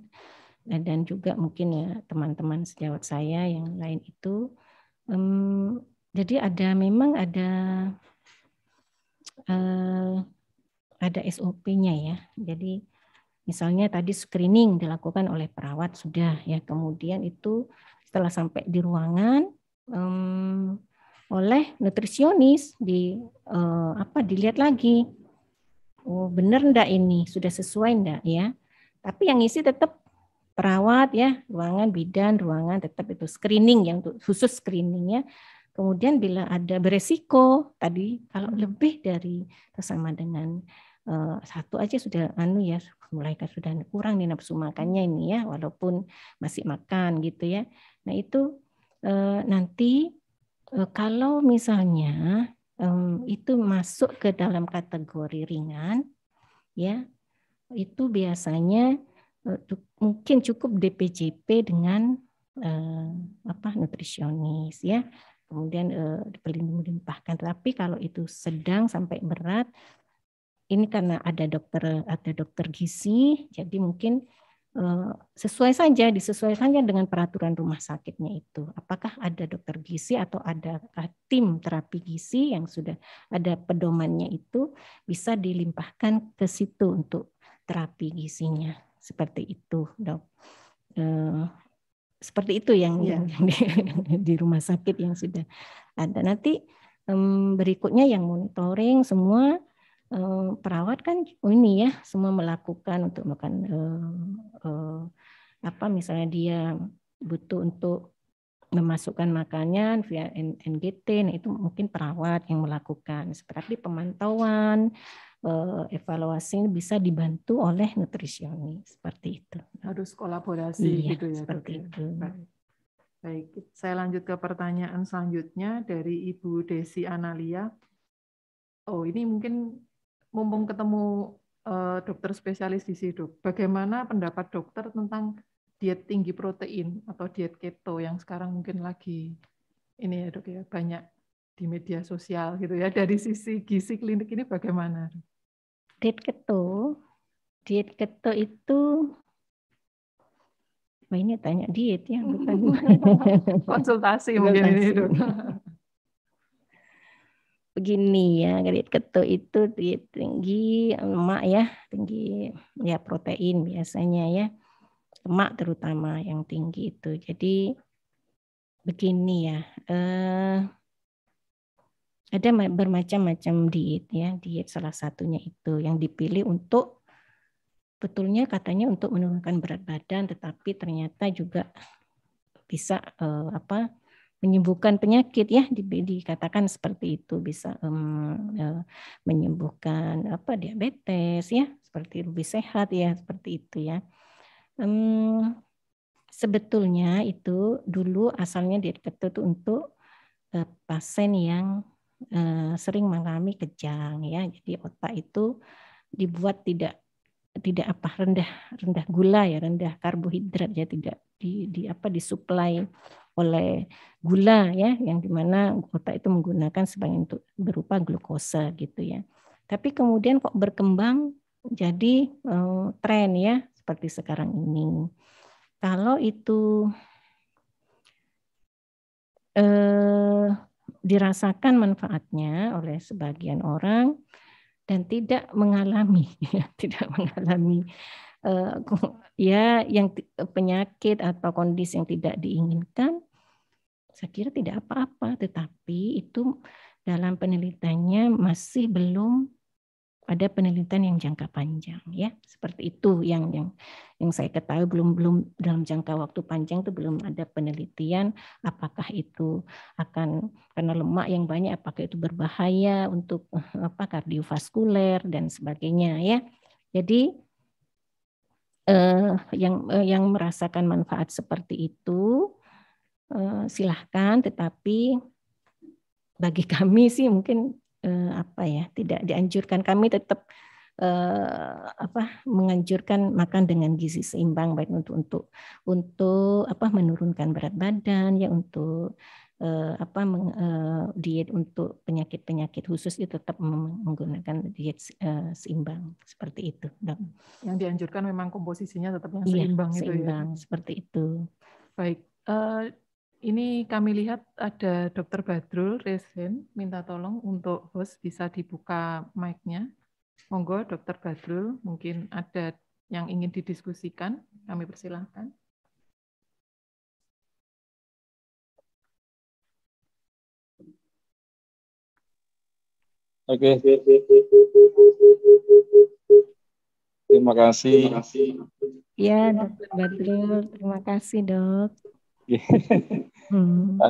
dan juga mungkin ya teman-teman sejawat saya yang lain itu, jadi memang ada SOP-nya ya. Jadi misalnya tadi screening dilakukan oleh perawat sudah ya, kemudian itu setelah sampai di ruangan oleh nutrisionis dilihat lagi, oh benar enggak ini sudah sesuai enggak ya. Tapi yang isi tetap perawat ya, ruangan bidan, ruangan tetap itu screening yang khusus screening ya. Kemudian bila ada beresiko tadi, kalau lebih dari sama dengan satu aja sudah mulai sudah kurang nih nafsu makannya ini ya, walaupun masih makan gitu ya. Nah itu nanti kalau misalnya itu masuk ke dalam kategori ringan ya, itu biasanya mungkin cukup DPJP dengan nutrisionis ya. Kemudian dilimpahkan. Tapi kalau itu sedang sampai berat, ini karena ada dokter gizi, jadi mungkin disesuaikan dengan peraturan rumah sakitnya itu. Apakah ada dokter gizi atau ada tim terapi gizi yang sudah ada pedomannya itu, bisa dilimpahkan ke situ untuk terapi gizinya. Seperti itu, Dok. Seperti itu yang di rumah sakit yang sudah ada. Nanti berikutnya yang monitoring semua perawat kan ini ya semua melakukan untuk melakukan misalnya dia butuh untuk memasukkan makanan via NGT, nah itu mungkin perawat yang melakukan. Seperti pemantauan, evaluasi bisa dibantu oleh nutrisionis, seperti itu. Harus kolaborasi gitu ya. Seperti itu. Baik, saya lanjut ke pertanyaan selanjutnya dari Ibu Desi Analia. Oh, ini mungkin mumpung ketemu dokter spesialis di sini, Dok. Bagaimana pendapat dokter tentang diet tinggi protein atau diet keto yang sekarang mungkin lagi ini ya, Dok ya, banyak di media sosial gitu ya. Dari sisi gizi klinik ini bagaimana? Diet keto itu, ini tanya diet ya, bukan konsultasi mungkin ini, Dok. Begini ya, diet keto itu diet tinggi lemak ya, tinggi ya protein biasanya ya, lemak terutama yang tinggi itu. Jadi begini ya, ada bermacam-macam diet ya, diet salah satunya itu yang dipilih untuk betulnya katanya untuk menurunkan berat badan, tetapi ternyata juga bisa menyembuhkan penyakit ya, dikatakan seperti itu, bisa menyembuhkan diabetes ya, seperti lebih sehat ya, seperti itu ya. Sebetulnya itu dulu asalnya diet keto itu untuk pasien yang sering mengalami kejang ya, jadi otak itu dibuat tidak rendah gula ya, rendah karbohidrat ya, tidak disuplai oleh gula ya, yang dimana otak itu menggunakan sebagai untuk berupa glukosa gitu ya. Tapi kemudian kok berkembang jadi tren ya seperti sekarang ini. Kalau itu dirasakan manfaatnya oleh sebagian orang dan tidak mengalami yang penyakit atau kondisi yang tidak diinginkan, saya kira tidak apa-apa. Tetapi itu dalam penelitiannya masih belum ada penelitian yang jangka panjang ya, seperti itu yang saya ketahui, belum dalam jangka waktu panjang itu belum ada penelitian apakah itu akan, karena lemak yang banyak, apakah itu berbahaya untuk kardiovaskuler dan sebagainya ya. Jadi yang merasakan manfaat seperti itu silahkan, tetapi bagi kami sih mungkin tidak dianjurkan. Kami tetap menganjurkan makan dengan gizi seimbang, baik untuk menurunkan berat badan, ya, untuk diet untuk penyakit-penyakit khusus itu tetap menggunakan diet seimbang seperti itu, Dok. Yang dianjurkan memang komposisinya tetap yang Iya, seimbang itu ya. seimbang seperti itu. Baik, ini kami lihat ada Dr. Badrul Resen minta tolong untuk host bisa dibuka mic-nya. Monggo Dr. Badrul, mungkin ada yang ingin didiskusikan, kami persilahkan. Oke. Terima kasih. Ya, Dr. Badrul, terima kasih, Dok.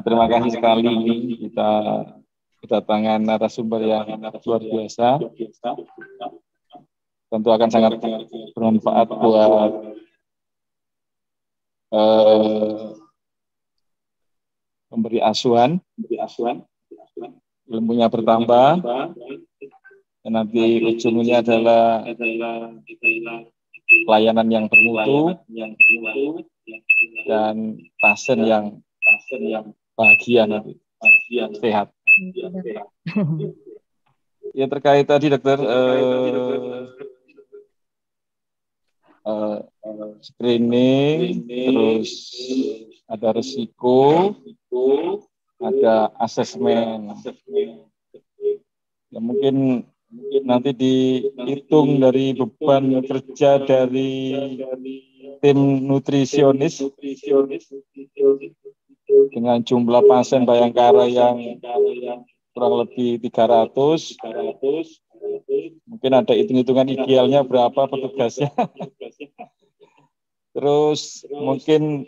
Terima kasih sekali kita kedatangan narasumber yang luar biasa. Tentu akan sangat bermanfaat buat memberi asuhan, ilmunya bertambah, dan nanti ujungnya adalah pelayanan yang bermutu dan pasien yang bahagia nanti, sehat. Ya, terkait tadi dokter screening, terus ada risiko, ada asesmen. Ya, mungkin nanti dihitung dari beban kerja dari tim nutrisionis dengan jumlah pasien Bayangkara yang kurang lebih 300. Mungkin ada hitung-hitungan idealnya berapa petugasnya. Terus mungkin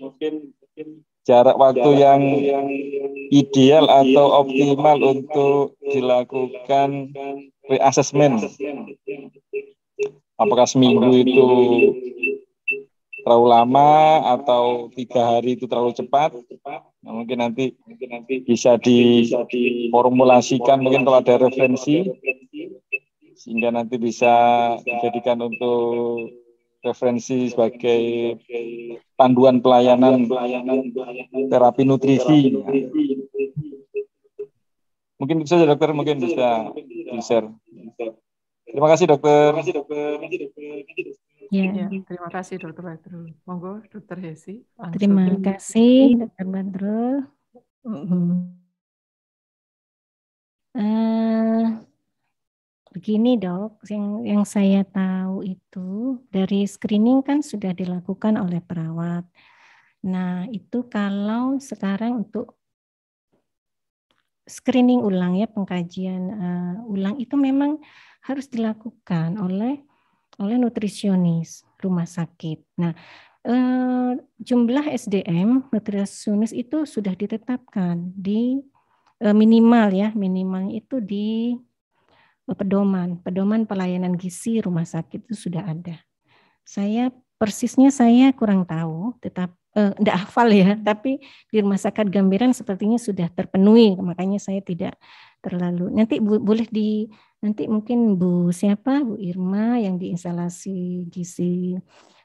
jarak waktu yang ideal atau optimal untuk dilakukan re-assessment. Apakah seminggu itu terlalu lama atau 3 hari itu terlalu cepat? Nah, mungkin nanti bisa diformulasikan, mungkin kalau ada referensi, sehingga nanti bisa dijadikan untuk referensi sebagai panduan pelayanan terapi nutrisi. Mungkin bisa dokter, mungkin bisa di-share. Terima kasih dokter. Ya, terima kasih Dr. Badrul. Monggo Dr. Hesi. Terima kasih Dr. Badrul. Begini Dok, yang saya tahu itu dari screening kan sudah dilakukan oleh perawat. Nah itu kalau sekarang untuk screening ulang, ya, pengkajian ulang itu memang harus dilakukan oleh nutrisionis rumah sakit. Nah jumlah SDM nutrisionis itu sudah ditetapkan di minimalnya itu di pedoman pelayanan gizi rumah sakit itu sudah ada. Persisnya saya kurang tahu, enggak hafal ya, tapi di Rumah Sakit Gambiran sepertinya sudah terpenuhi, makanya saya tidak terlalu. Nanti nanti mungkin Bu Irma yang di instalasi gizi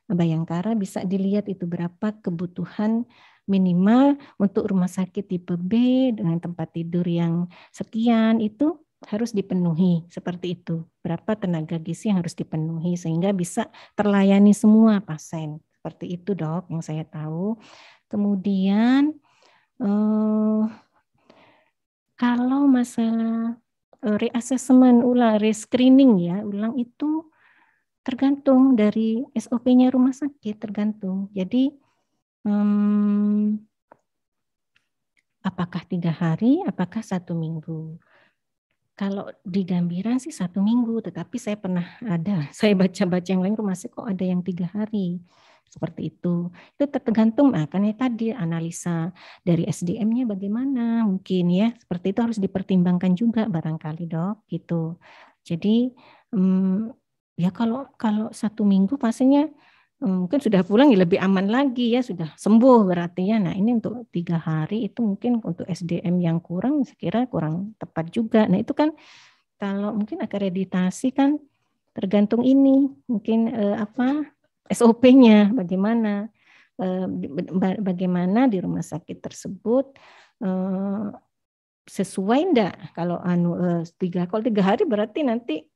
Bayangkara bisa dilihat itu berapa kebutuhan minimal untuk rumah sakit tipe B dengan tempat tidur yang sekian, itu harus dipenuhi seperti itu. Berapa tenaga gizi yang harus dipenuhi sehingga bisa terlayani semua pasien. Seperti itu Dok yang saya tahu. Kemudian kalau masalah reassessment ulang, rescreening ulang itu tergantung dari SOP-nya rumah sakit, tergantung. Jadi apakah 3 hari, apakah 1 minggu. Kalau di Gambiran sih 1 minggu, tetapi saya baca-baca yang lain rumah sakit kok ada yang 3 hari. Seperti itu. Itu tergantung, karena tadi analisa dari SDM-nya bagaimana mungkin ya. Seperti itu harus dipertimbangkan juga barangkali Dok, gitu. Jadi ya kalau 1 minggu pastinya mungkin sudah pulang ya lebih aman lagi ya, sudah sembuh berarti ya. Nah ini untuk 3 hari itu mungkin untuk SDM yang kurang, saya kira kurang tepat juga. Nah itu kan kalau mungkin akreditasi kan tergantung ini mungkin SOP-nya bagaimana, bagaimana di rumah sakit tersebut sesuai enggak kalau 3 hari berarti nanti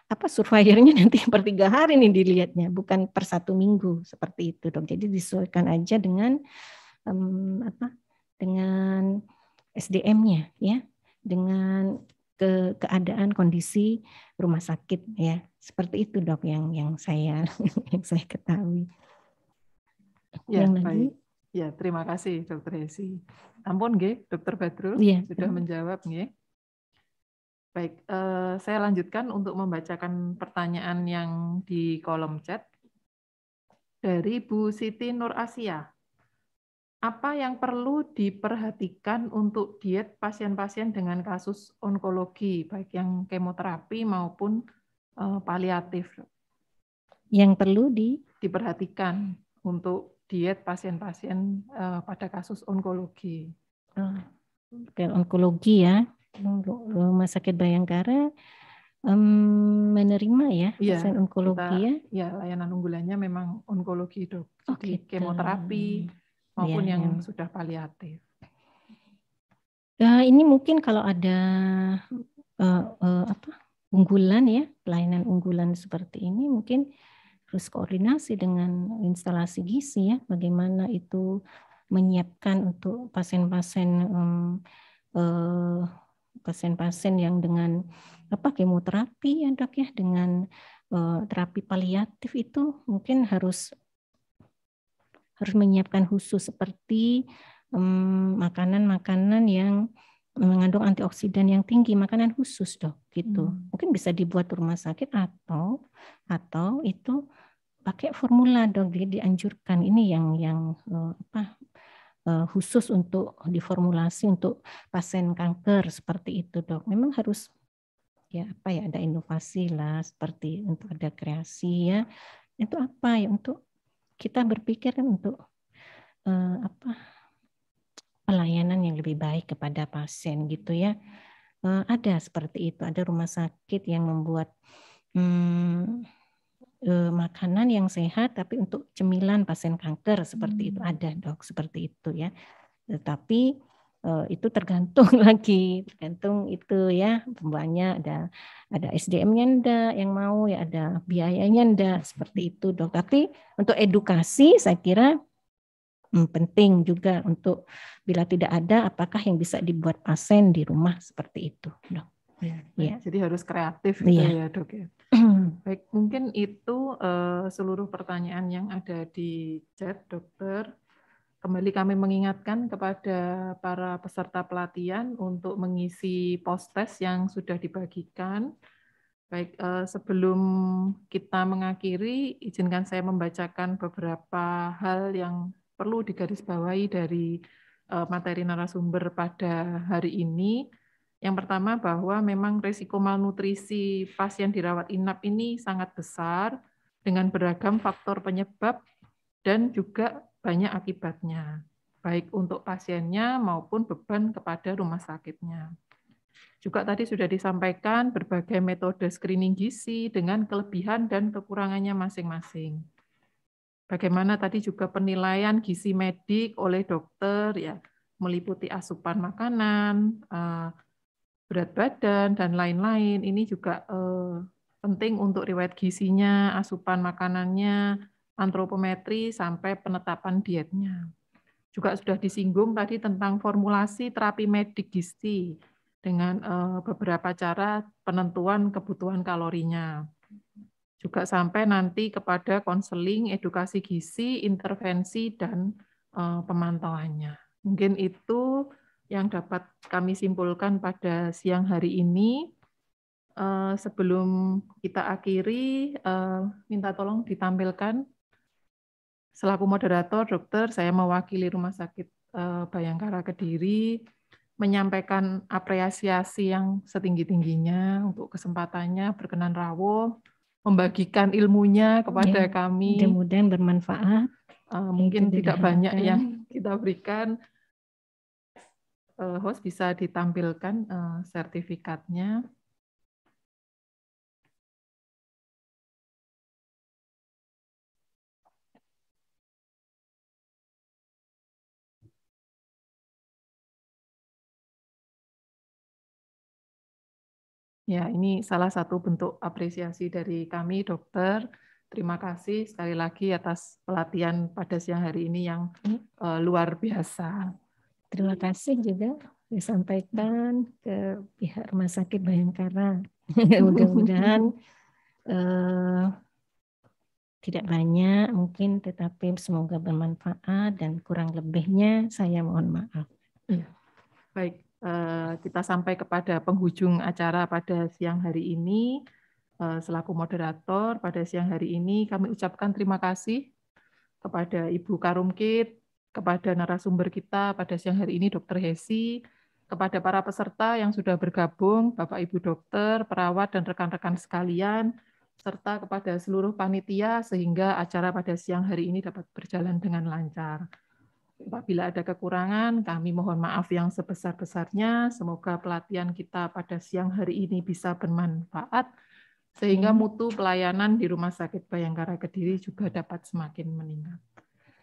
surveyornya nanti per 3 hari nih dilihatnya, bukan per 1 minggu seperti itu dok. Jadi disesuaikan aja dengan dengan SDM-nya ya, dengan keadaan kondisi rumah sakit ya, seperti itu dok yang saya ketahui. Ya, yang baik. Ya, terima kasih Dokter Hesi. Ampun nggih, Dokter Badrul ya, sudah menjawab nggih. Baik, saya lanjutkan untuk membacakan pertanyaan yang di kolom chat dari Bu Siti Nur Asia. Apa yang perlu diperhatikan untuk diet pasien-pasien dengan kasus onkologi, baik yang kemoterapi maupun paliatif? Yang perlu diperhatikan untuk diet pasien-pasien pada kasus onkologi. Onkologi ya, Rumah Sakit Bayangkara menerima ya pasien onkologi ya. Ya, layanan unggulannya memang onkologi dok. Jadi kemoterapi maupun yang sudah paliatif. Ini mungkin kalau ada unggulan ya, pelayanan unggulan seperti ini mungkin harus koordinasi dengan instalasi gizi ya, bagaimana itu menyiapkan untuk pasien-pasien pasien-pasien yang dengan kemoterapi ya dok ya, dengan terapi paliatif itu mungkin harus menyiapkan khusus seperti makanan-makanan yang mengandung antioksidan yang tinggi, makanan khusus dok gitu. Mungkin bisa dibuat rumah sakit atau itu pakai formula dok, dianjurkan ini yang khusus untuk diformulasi untuk pasien kanker seperti itu dok. Memang harus ada inovasi lah, seperti untuk ada kreasi ya. Itu untuk kita berpikir kan untuk pelayanan yang lebih baik kepada pasien gitu ya. Ada seperti itu, ada rumah sakit yang membuat makanan yang sehat tapi untuk cemilan pasien kanker seperti itu, ada dok seperti itu ya. Tetapi itu tergantung itu ya, pembuatnya ada SDM-nya enggak yang mau ya, ada biayanya enggak seperti itu dok. Tapi untuk edukasi saya kira penting juga, untuk bila tidak ada apakah yang bisa dibuat pasien di rumah seperti itu dok. Ya. Jadi harus kreatif gitu ya dok ya. Baik, mungkin itu seluruh pertanyaan yang ada di chat dokter. Kembali kami mengingatkan kepada para peserta pelatihan untuk mengisi post-test yang sudah dibagikan. Baik, sebelum kita mengakhiri, izinkan saya membacakan beberapa hal yang perlu digarisbawahi dari materi narasumber pada hari ini. Yang pertama bahwa memang risiko malnutrisi pasien dirawat inap ini sangat besar dengan beragam faktor penyebab dan juga banyak akibatnya, baik untuk pasiennya maupun beban kepada rumah sakitnya. Juga tadi sudah disampaikan berbagai metode screening gizi dengan kelebihan dan kekurangannya masing-masing. Bagaimana tadi juga penilaian gizi medik oleh dokter ya, meliputi asupan makanan, berat badan dan lain-lain. Ini juga penting untuk riwayat gizinya, asupan makanannya, antropometri sampai penetapan dietnya. Juga sudah disinggung tadi tentang formulasi terapi medik gizi dengan beberapa cara penentuan kebutuhan kalorinya. Juga sampai nanti kepada konseling, edukasi gizi, intervensi, dan pemantauannya. Mungkin itu yang dapat kami simpulkan pada siang hari ini. Sebelum kita akhiri, minta tolong ditampilkan selaku moderator dokter, saya mewakili Rumah Sakit Bayangkara Kediri menyampaikan apresiasi yang setinggi-tingginya untuk kesempatannya berkenan rawuh, membagikan ilmunya kepada kami. Mudah-mudahan bermanfaat. Mungkin tidak banyak yang kita berikan. Host bisa ditampilkan sertifikatnya. Ya, ini salah satu bentuk apresiasi dari kami, dokter. Terima kasih sekali lagi atas pelatihan pada siang hari ini yang luar biasa. Terima kasih juga disampaikan ke pihak Rumah Sakit Bayangkara. Mudah-mudahan tidak banyak mungkin, tetapi semoga bermanfaat dan kurang lebihnya saya mohon maaf. Ya. Baik, kita sampai kepada penghujung acara pada siang hari ini. Selaku moderator pada siang hari ini kami ucapkan terima kasih kepada Ibu Karumkit, kepada narasumber kita pada siang hari ini Dr. Hesi, kepada para peserta yang sudah bergabung, Bapak Ibu dokter, perawat dan rekan-rekan sekalian, serta kepada seluruh panitia sehingga acara pada siang hari ini dapat berjalan dengan lancar. Apabila ada kekurangan, kami mohon maaf yang sebesar-besarnya. Semoga pelatihan kita pada siang hari ini bisa bermanfaat, sehingga mutu pelayanan di Rumah Sakit Bayangkara Kediri juga dapat semakin meningkat.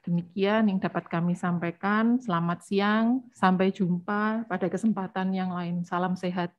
Demikian yang dapat kami sampaikan. Selamat siang, sampai jumpa pada kesempatan yang lain. Salam sehat.